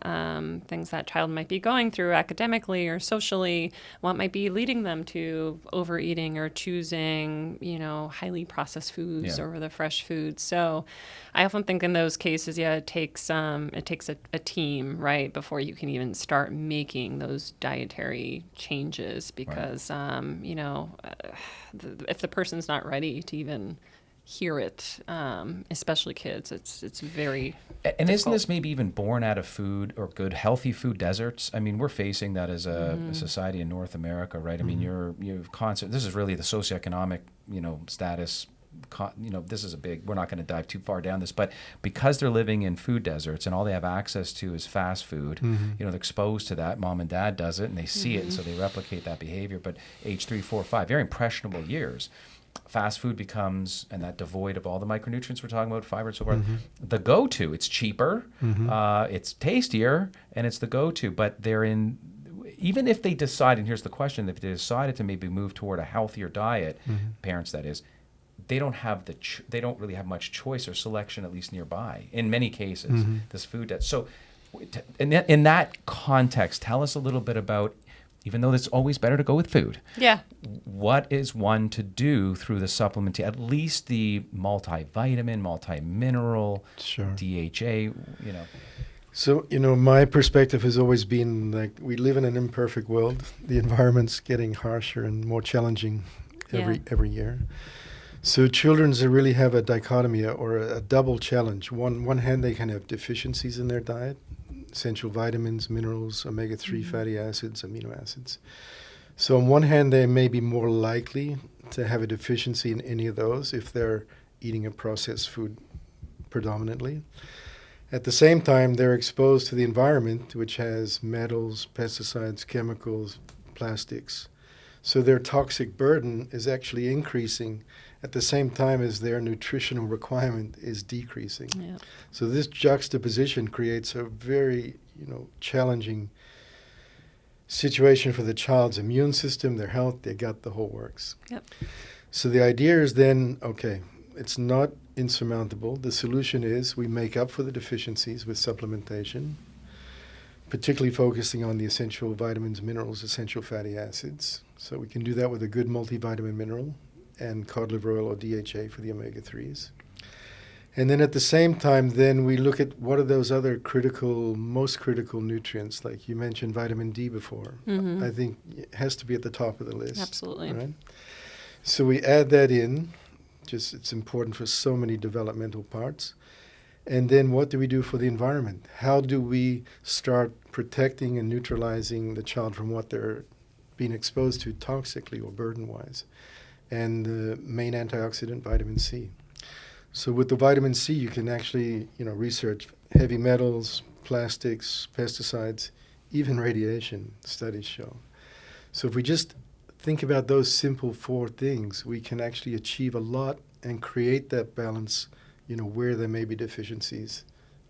things that child might be going through academically or socially, what might be leading them to overeating or choosing, highly processed foods over the fresh foods. So I often think in those cases, it takes a team, right, before you can even start making those dietary changes because, if the person's not ready to even hear it, especially kids, it's very And difficult. Isn't this maybe even born out of food or good, healthy food deserts? I mean, we're facing that as a society in North America, right? I mean, you've constant. This is really the socioeconomic, status. This is we're not going to dive too far down this, but because they're living in food deserts and all they have access to is fast food, they're exposed to that. Mom and dad does it and they see it, and so they replicate that behavior. But age 3, 4, 5, very impressionable years. Fast food becomes, and that devoid of all the micronutrients we're talking about, fiber and so forth, the go-to. It's cheaper, it's tastier, and it's the go-to. But even if they decide, and here's the question, if they decided to maybe move toward a healthier diet, parents that is, they don't have they don't really have much choice or selection, at least nearby. In many cases, this food debt. So, in that context, tell us a little bit about. Even though it's always better to go with food. Yeah. What is one to do through the supplement, at least the multivitamin, multimineral, DHA, So, my perspective has always been like we live in an imperfect world. The environment's getting harsher and more challenging every year. So children really have a dichotomy or a double challenge. One hand, they can have deficiencies in their diet, essential vitamins, minerals, omega-3 fatty acids, amino acids. So on one hand, they may be more likely to have a deficiency in any of those if they're eating a processed food predominantly. At the same time, they're exposed to the environment, which has metals, pesticides, chemicals, plastics. So their toxic burden is actually increasing at the same time as their nutritional requirement is decreasing. Yeah. So this juxtaposition creates a very, challenging situation for the child's immune system, their health, their gut, the whole works. Yep. So the idea is then, it's not insurmountable. The solution is we make up for the deficiencies with supplementation, particularly focusing on the essential vitamins, minerals, essential fatty acids. So we can do that with a good multivitamin mineral and cod liver oil or DHA for the omega-3s. And then at the same time, then we look at what are those other most critical nutrients, like you mentioned vitamin D before. I think it has to be at the top of the list. Absolutely. Right? So we add that in. It's important for so many developmental parts. And then what do we do for the environment? How do we start protecting and neutralizing the child from what they're being exposed to toxically or burden-wise? And the main antioxidant, vitamin C. So with the vitamin C, you can actually, research heavy metals, plastics, pesticides, even radiation, studies show. So if we just think about those simple 4 things, we can actually achieve a lot and create that balance, where there may be deficiencies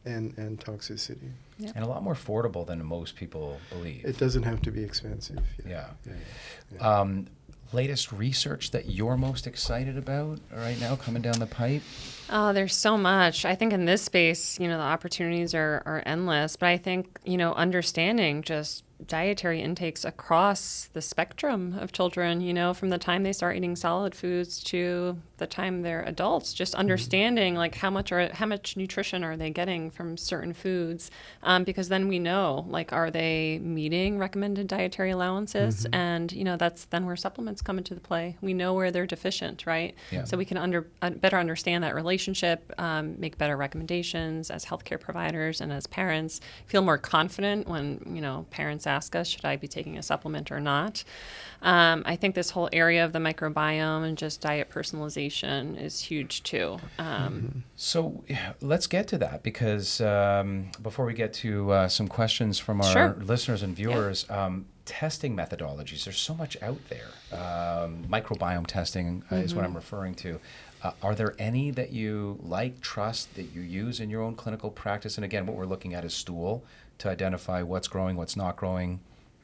and toxicity. Yep. And a lot more affordable than most people believe. It doesn't have to be expensive. Yeah. Yeah. Latest research that you're most excited about right now coming down the pipe? Oh, there's so much. I think in this space, the opportunities are endless. But I think, understanding just dietary intakes across the spectrum of children, from the time they start eating solid foods to the time they're adults, just understanding like how much nutrition are they getting from certain foods, because then we know, like, are they meeting recommended dietary allowances? And that's then where supplements come into the play. We know where they're deficient, right? Yeah. So we can better understand that relationship, make better recommendations as healthcare providers and as parents, feel more confident when parents ask us, should I be taking a supplement or not? I think this whole area of the microbiome and just diet personalization is huge too. So let's get to that, because before we get to some questions from our Sure. listeners and viewers, testing methodologies, there's so much out there. Microbiome testing is what I'm referring to. Are there any that you trust, that you use in your own clinical practice? And again, what we're looking at is stool to identify what's growing, what's not growing,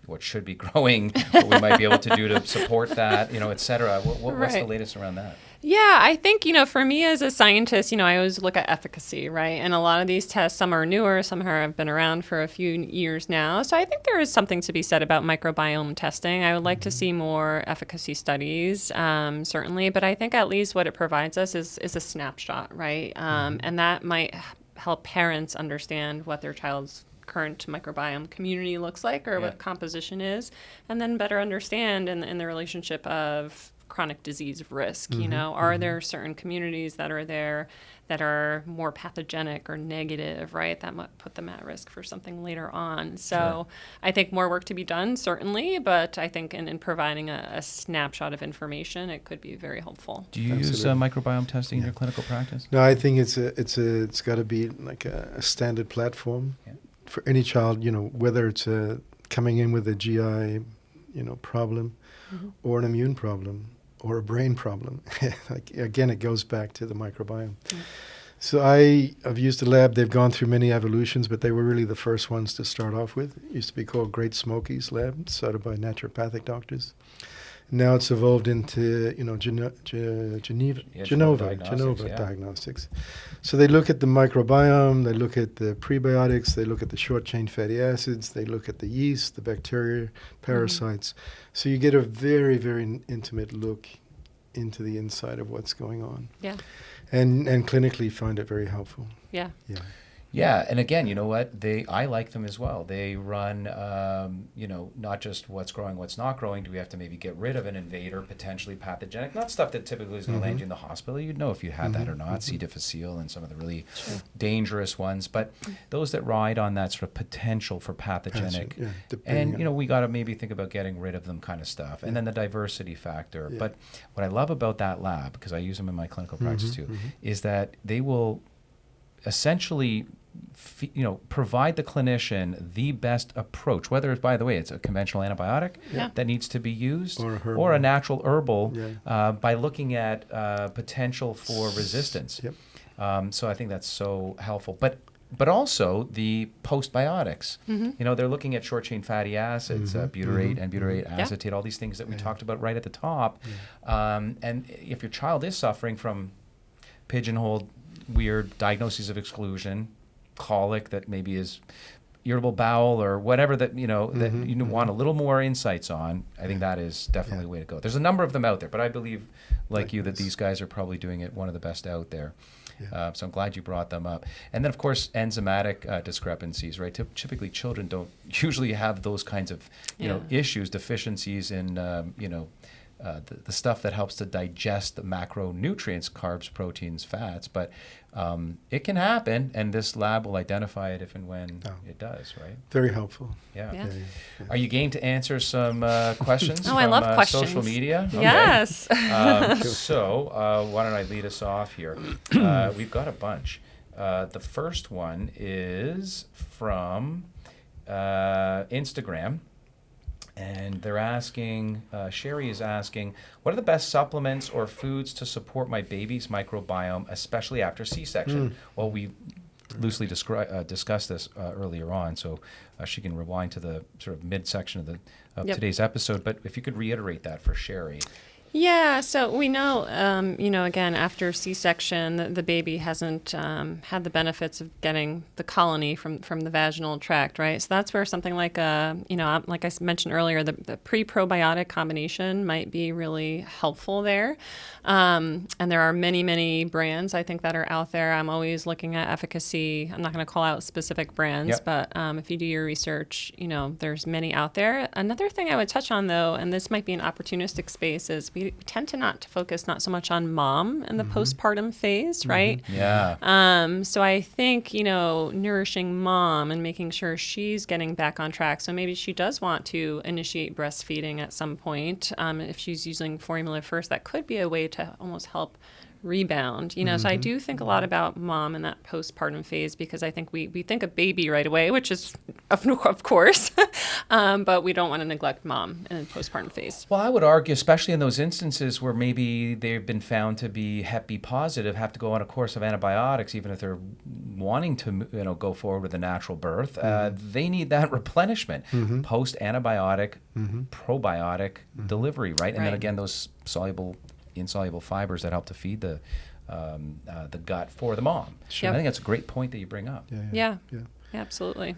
what should be growing, what we might be able to do to support that, et cetera. What's the latest around that? Yeah, I think, for me as a scientist, I always look at efficacy, right? And a lot of these tests, some are newer, some have been around for a few years now. So I think there is something to be said about microbiome testing. I would like to see more efficacy studies, certainly. But I think at least what it provides us is a snapshot, right? And that might help parents understand what their child's current microbiome community looks like, or what composition is, and then better understand in the relationship of chronic disease risk. Are there certain communities that are there that are more pathogenic or negative, right? That might put them at risk for something later on. So I think more work to be done, certainly, but I think in providing a snapshot of information, it could be very helpful. Do you use microbiome testing in your clinical practice? No, I think it's got to be like a standard platform for any child, whether it's coming in with a GI, problem, or an immune problem, or a brain problem. Again, it goes back to the microbiome. So I've used a lab. They've gone through many evolutions, but they were really the first ones to start off with. It used to be called Great Smokies Lab, started by naturopathic doctors. Now it's evolved into, Genova Diagnostics. So they look at the microbiome, they look at the prebiotics, they look at the short-chain fatty acids, they look at the yeast, the bacteria, parasites. So you get a very, very intimate look into the inside of what's going on. Yeah. And clinically find it very helpful. Yeah. Yeah. Yeah, and again, you know what? I like them as well. They run, not just what's growing, what's not growing. Do we have to maybe get rid of an invader, potentially pathogenic? Not stuff that typically is going to land you in the hospital. You'd know if you had that or not. C. difficile and some of the really dangerous ones. But those that ride on that sort of potential for pathogenic, and we got to maybe think about getting rid of them kind of stuff. And then the diversity factor. Yeah. But what I love about that lab, because I use them in my clinical practice too, is that they will essentially provide the clinician the best approach, whether it's, by the way, it's a conventional antibiotic that needs to be used, or a natural herbal, by looking at potential for resistance. So I think that's so helpful. But also the postbiotics. They're looking at short-chain fatty acids, butyrate and butyrate acetate, all these things that we talked about right at the top. And if your child is suffering from pigeonholed weird diagnoses of exclusion, colic that maybe is irritable bowel or whatever that that you want a little more insights on, I think that is definitely the way to go. There's a number of them out there, but I believe, like you, that these guys are probably doing it one of the best out there. So I'm glad you brought them up. And then, of course, enzymatic discrepancies, right? Typically, children don't usually have those kinds of issues, deficiencies in the stuff that helps to digest the macronutrients, carbs, proteins, fats. But it can happen, and this lab will identify it if and when it does, right? Very helpful. Yeah. Are you game to answer some questions from I love questions. Social media? Okay. Yes. So why don't I lead us off here? We've got a bunch. The first one is from Instagram. And they're asking, Sherry is asking, what are the best supplements or foods to support my baby's microbiome, especially after C-section? Well, we loosely discussed this earlier on, so she can rewind to the sort of midsection of today's episode. But if you could reiterate that for Sherry. Yeah, so we know, again, after C-section, the baby hasn't had the benefits of getting the colony from the vaginal tract, right? So that's where something like, like I mentioned earlier, the pre-probiotic combination might be really helpful there. And there are many, many brands, I think, that are out there. I'm always looking at efficacy. I'm not going to call out specific brands, but if you do your research, there's many out there. Another thing I would touch on, though, and this might be an opportunistic space, is we tend to not focus not so much on mom in the postpartum phase, right? Yeah. So I think, nourishing mom and making sure she's getting back on track. So maybe she does want to initiate breastfeeding at some point. If she's using formula first, that could be a way to almost help rebound, so I do think a lot about mom in that postpartum phase, because I think we think of baby right away, which is of course, but we don't want to neglect mom in the postpartum phase. Well, I would argue, especially in those instances where maybe they've been found to be Hep B positive, have to go on a course of antibiotics, even if they're wanting to go forward with a natural birth, they need that replenishment, post-antibiotic, probiotic delivery, right? And then again, those insoluble fibers that help to feed the gut for the mom. Sure. I think that's a great point that you bring up. Yeah, absolutely.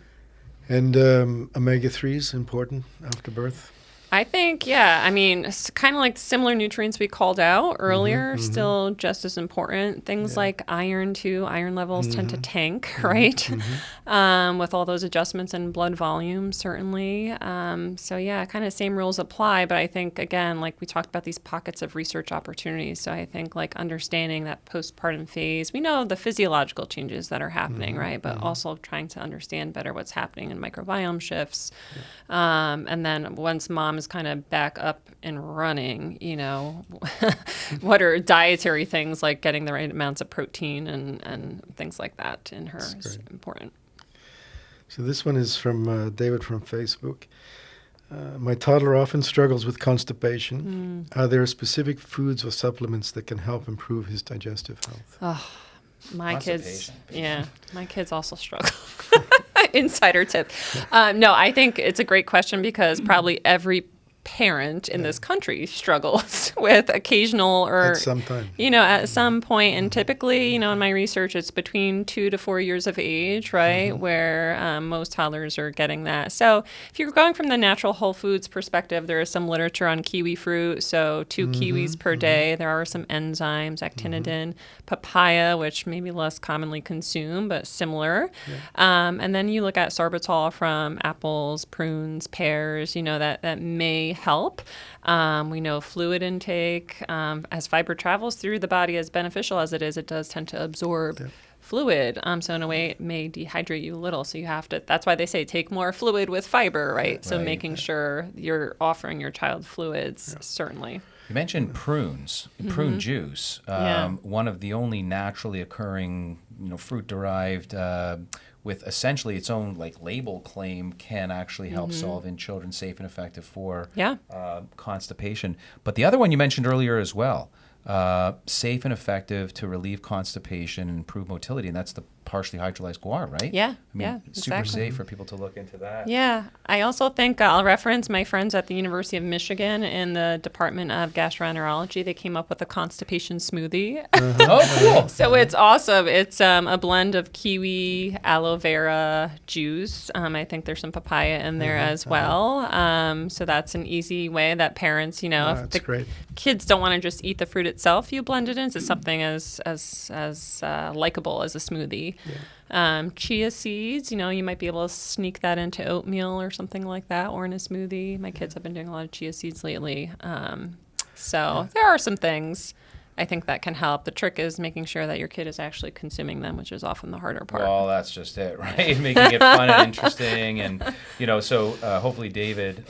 And omega-3s important after birth? I think, it's kind of like similar nutrients we called out earlier, still just as important. Things like iron, too. Iron levels tend to tank, right? With all those adjustments in blood volume, certainly. Kind of same rules apply. But I think, again, like we talked about these pockets of research opportunities. So I think like understanding that postpartum phase, we know the physiological changes that are happening, right? But also trying to understand better what's happening in microbiome shifts. And then once mom is kind of back up and running, what are dietary things like getting the right amounts of protein and things like that in her is important. So this one is from David from Facebook. My toddler often struggles with constipation. Are there specific foods or supplements that can help improve his digestive health? Oh, my kids also struggle. Insider tip. No, I think it's a great question, because probably every parent in this country struggles with occasional or at some time. At some point, and typically, in my research, it's between 2 to 4 years of age, right, where most toddlers are getting that. So if you're going from the natural whole foods perspective, there is some literature on kiwi fruit, so 2 kiwis per day. There are some enzymes, actinidin, papaya, which may be less commonly consumed, but similar. And then you look at sorbitol from apples, prunes, pears, that may help. We know fluid intake, as fiber travels through the body, as beneficial as it is, it does tend to absorb fluid. So in a way, it may dehydrate you a little. So you have to, that's why they say take more fluid with fiber, right? So making sure you're offering your child fluids, certainly. You mentioned prunes, prune juice, one of the only naturally occurring, fruit-derived with essentially its own label claim, can actually help solve in children safe and effective for constipation. But the other one you mentioned earlier as well, safe and effective to relieve constipation and improve motility, and that's the partially hydrolyzed guar, right? Yeah, super safe for people to look into that. Yeah, I also think I'll reference my friends at the University of Michigan in the Department of Gastroenterology. They came up with a constipation smoothie. Oh, cool. So it's awesome. It's a blend of kiwi, aloe vera juice. I think there's some papaya in there as well. So that's an easy way that parents, if the great. Kids don't want to just eat the fruit itself, you blend it into something as likable as a smoothie. Chia seeds, you might be able to sneak that into oatmeal or something like that, or in a smoothie. My kids have been doing a lot of chia seeds lately. So there are some things I think that can help. The trick is making sure that your kid is actually consuming them, which is often the harder part. Well, that's just it, right? Making it fun and interesting. And, so hopefully, David,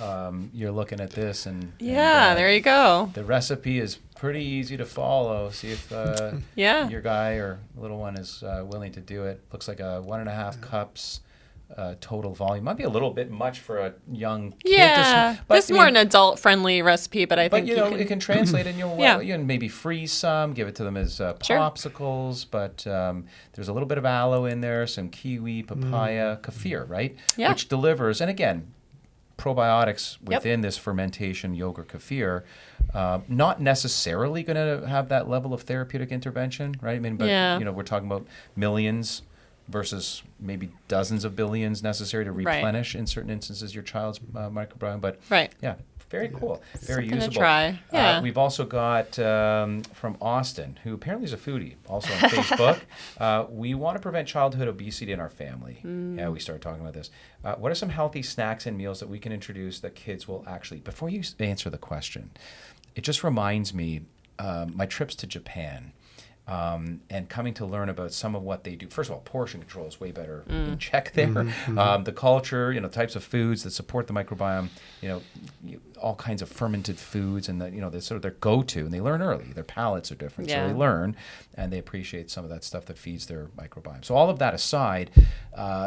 you're looking at this. And there you go. The recipe is pretty easy to follow. See if Yeah. your guy or little one is willing to do it. Looks like 1.5 cups total volume. Might be a little bit much for a young kid. Yeah, this is more an adult-friendly recipe, but I think you know, it can translate, and you'll Yeah. you can maybe freeze some, give it to them as popsicles. But there's a little bit of aloe in there, some kiwi, papaya, kefir, right? Yeah. Which delivers, and again, probiotics within this fermentation yogurt kefir. Not necessarily going to have that level of therapeutic intervention, right? I mean, but you know, we're talking about millions versus maybe dozens of billions necessary to replenish in certain instances your child's microbiome. But yeah, very cool, very Something usable. to try. Yeah. We've also got from Austin, who apparently is a foodie, also on Facebook. We want to prevent childhood obesity in our family. Yeah, we started talking about this. What are some healthy snacks and meals that we can introduce that kids will actually? Before you answer the question, it just reminds me my trips to Japan. And coming to learn about some of what they do. First of all, portion control is way better in check there. The culture, you know, types of foods that support the microbiome, you know, all kinds of fermented foods, and that, you know, they're sort of their go-to, and they learn early. Their palates are different, so they learn, and they appreciate some of that stuff that feeds their microbiome. So all of that aside,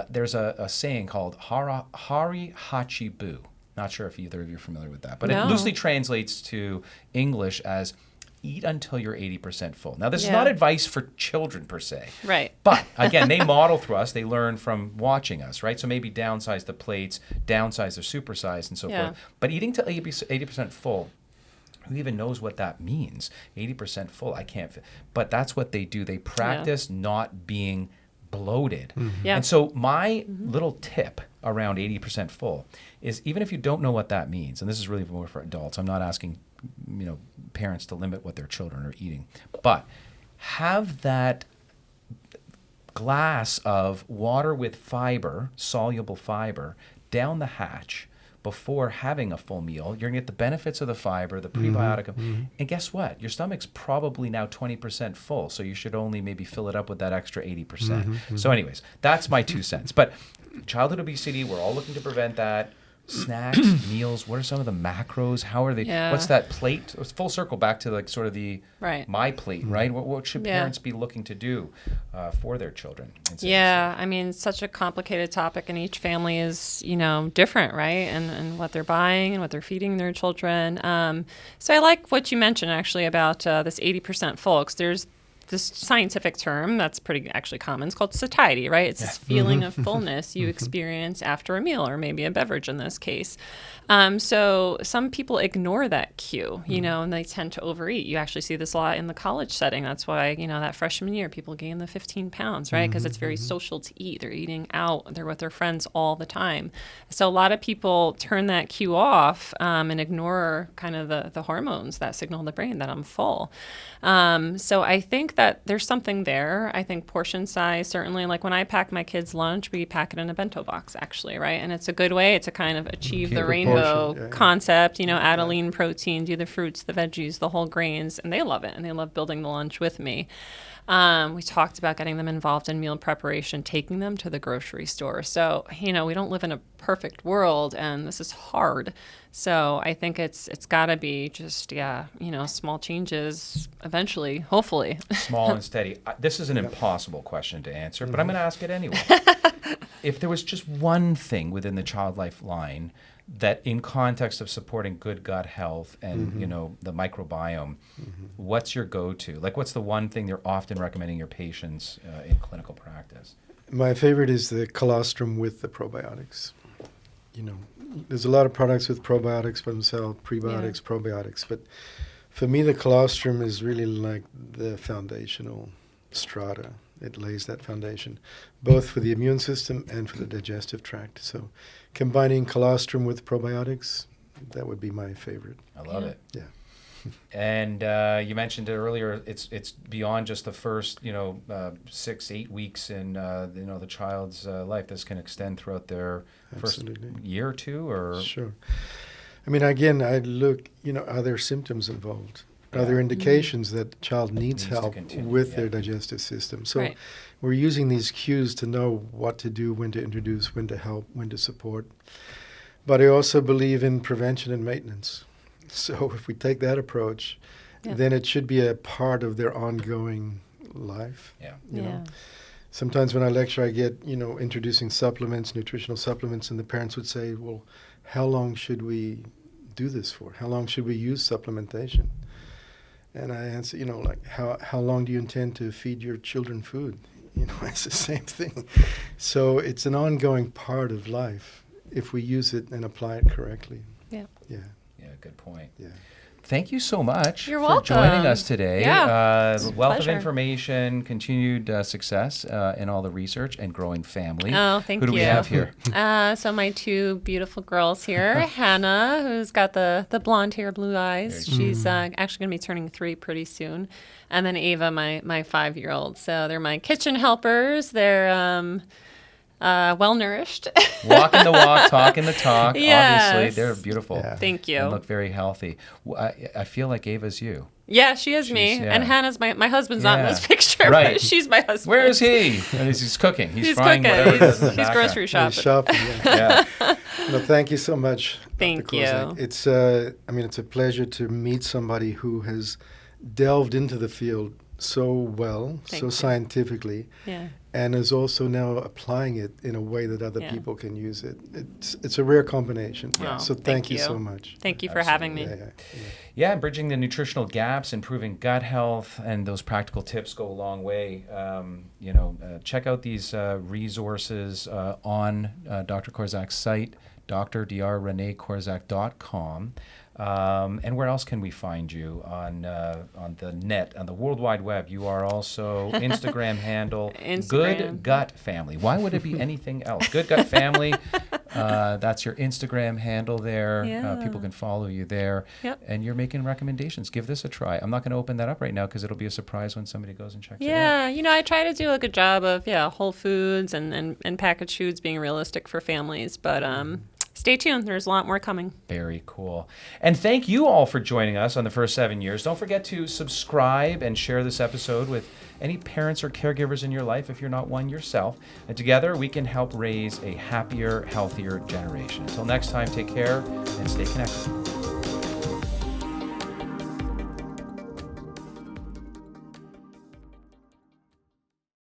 there's a saying called Hari Hachi Bu. Not sure if either of you are familiar with that, but it loosely translates to English as eat until you're 80% full. Now, this is not advice for children per se. Right. But, again, they model through us. They learn from watching us, right? So maybe downsize the plates, downsize their supersize, and so forth. But eating to 80% full, who even knows what that means? 80% full, I can't. But that's what they do. They practice not being bloated. And so my little tip around 80% full is, even if you don't know what that means, and this is really more for adults, I'm not asking, you know, parents to limit what their children are eating, but have that glass of water with fiber, soluble fiber, down the hatch before having a full meal. You're gonna get the benefits of the fiber, the prebiotic, and guess what? Your stomach's probably now 20% full, so you should only maybe fill it up with that extra 80%. So anyways, that's my 2 cents. But childhood obesity, we're all looking to prevent that. Snacks, meals, what are some of the macros? How are they? What's that plate? It's full circle back to like sort of the my plate, right? What should parents be looking to do for their children? I mean, it's such a complicated topic, and each family is, you know, different, right? And what they're buying and what they're feeding their children. So I like what you mentioned actually about this 80% full, because there's this scientific term that's pretty actually common. It's called satiety, right? It's this feeling of fullness you experience after a meal, or maybe a beverage in this case. So some people ignore that cue, you know, and they tend to overeat. You actually see this a lot in the college setting. That's why, you know, that freshman year, people gain the 15 pounds, right? Because it's very social to eat. They're eating out. They're with their friends all the time. So a lot of people turn that cue off and ignore kind of the hormones that signal the brain that I'm full. So I think that there's something there. I think portion size, certainly, like when I pack my kids' lunch, we pack it in a bento box, actually, right? And it's a good way to kind of achieve the rainbow concept, you know, add a lean protein, do the fruits, the veggies, the whole grains, and they love it, and they love building the lunch with me. We talked about getting them involved in meal preparation, taking them to the grocery store. So, you know, we don't live in a perfect world, and this is hard. So I think it's got to be just, you know, small changes eventually, hopefully. Small and steady. This is an impossible question to answer, but I'm going to ask it anyway. If there was just one thing within the Child Life line that, in context of supporting good gut health and, you know, the microbiome, what's your go-to? Like, what's the one thing you're often recommending your patients in clinical practice? My favorite is the colostrum with the probiotics. You know, there's a lot of products with probiotics by themselves, prebiotics, probiotics, but for me, the colostrum is really like the foundational strata. It lays that foundation, both for the immune system and for the digestive tract. So combining colostrum with probiotics, that would be my favorite. I love it. Yeah. And you mentioned it earlier, it's beyond just the first, 6-8 weeks in, the child's life. This can extend throughout their first year or two, or? Sure. I mean, again, I look, are there symptoms involved? Are there indications that the child needs help with their digestive system? So we're using these cues to know what to do, when to introduce, when to help, when to support. But I also believe in prevention and maintenance. So if we take that approach then it should be a part of their ongoing life. Yeah. You know? Sometimes when I lecture, I get, introducing supplements, nutritional supplements, and the parents would say, well, how long should we do this for? How long should we use supplementation? And I answer, how long do you intend to feed your children food? It's the same thing. So it's an ongoing part of life if we use it and apply it correctly. Yeah. Yeah. Yeah, good point. Yeah. Thank you so much You're for welcome. joining us today. Yeah, Wealth pleasure. of information, continued success in all the research, and growing family. Oh, thank Who do we you. have here? So my two beautiful girls here, Hannah, who's got the blonde hair, blue eyes. She's actually going to be turning 3 pretty soon. And then Ava, my 5-year-old. So they're my kitchen helpers. They're well-nourished. Walking the walk, talking the talk. Yes. Obviously, they're beautiful. Yeah. Thank you. And look very healthy. I feel like Ava's you. Yeah, she is me. yeah. And Hannah's my husband's not in Yeah. this picture, Right. but she's my husband. Where is he? And he's cooking. He's frying cooking. whatever it is in the He's background. grocery Yeah, shopping. shopping, yeah. Yeah. No, thank you so much. Dr. Thank Korczak. you. It's it's a pleasure to meet somebody who has delved into the field so well, Thank so you. scientifically, Yeah. and is also now applying it in a way that other Yeah. people can use it. It's a rare combination. Oh, So thank thank you you. so much. Thank you for having me. Yeah. Yeah, bridging the nutritional gaps, improving gut health, and those practical tips go a long way. Check out these resources on Dr. Korczak's site, dr.reneekorczak.com. And where else can we find you on the net, on the World Wide Web? You are also Instagram handle Instagram. Good Gut Family. Why would it be anything else? Good Gut Family. That's your Instagram handle there. Yeah. People can follow you there. Yep. And you're making recommendations. Give this a try. I'm not going to open that up right now because it'll be a surprise when somebody goes and checks it out. Yeah, I try to do a good job of whole foods and packaged foods being realistic for families, but stay tuned. There's a lot more coming. Very cool. And thank you all for joining us on the first 7 years. Don't forget to subscribe and share this episode with any parents or caregivers in your life if you're not one yourself. And together we can help raise a happier, healthier generation. Until next time, take care and stay connected.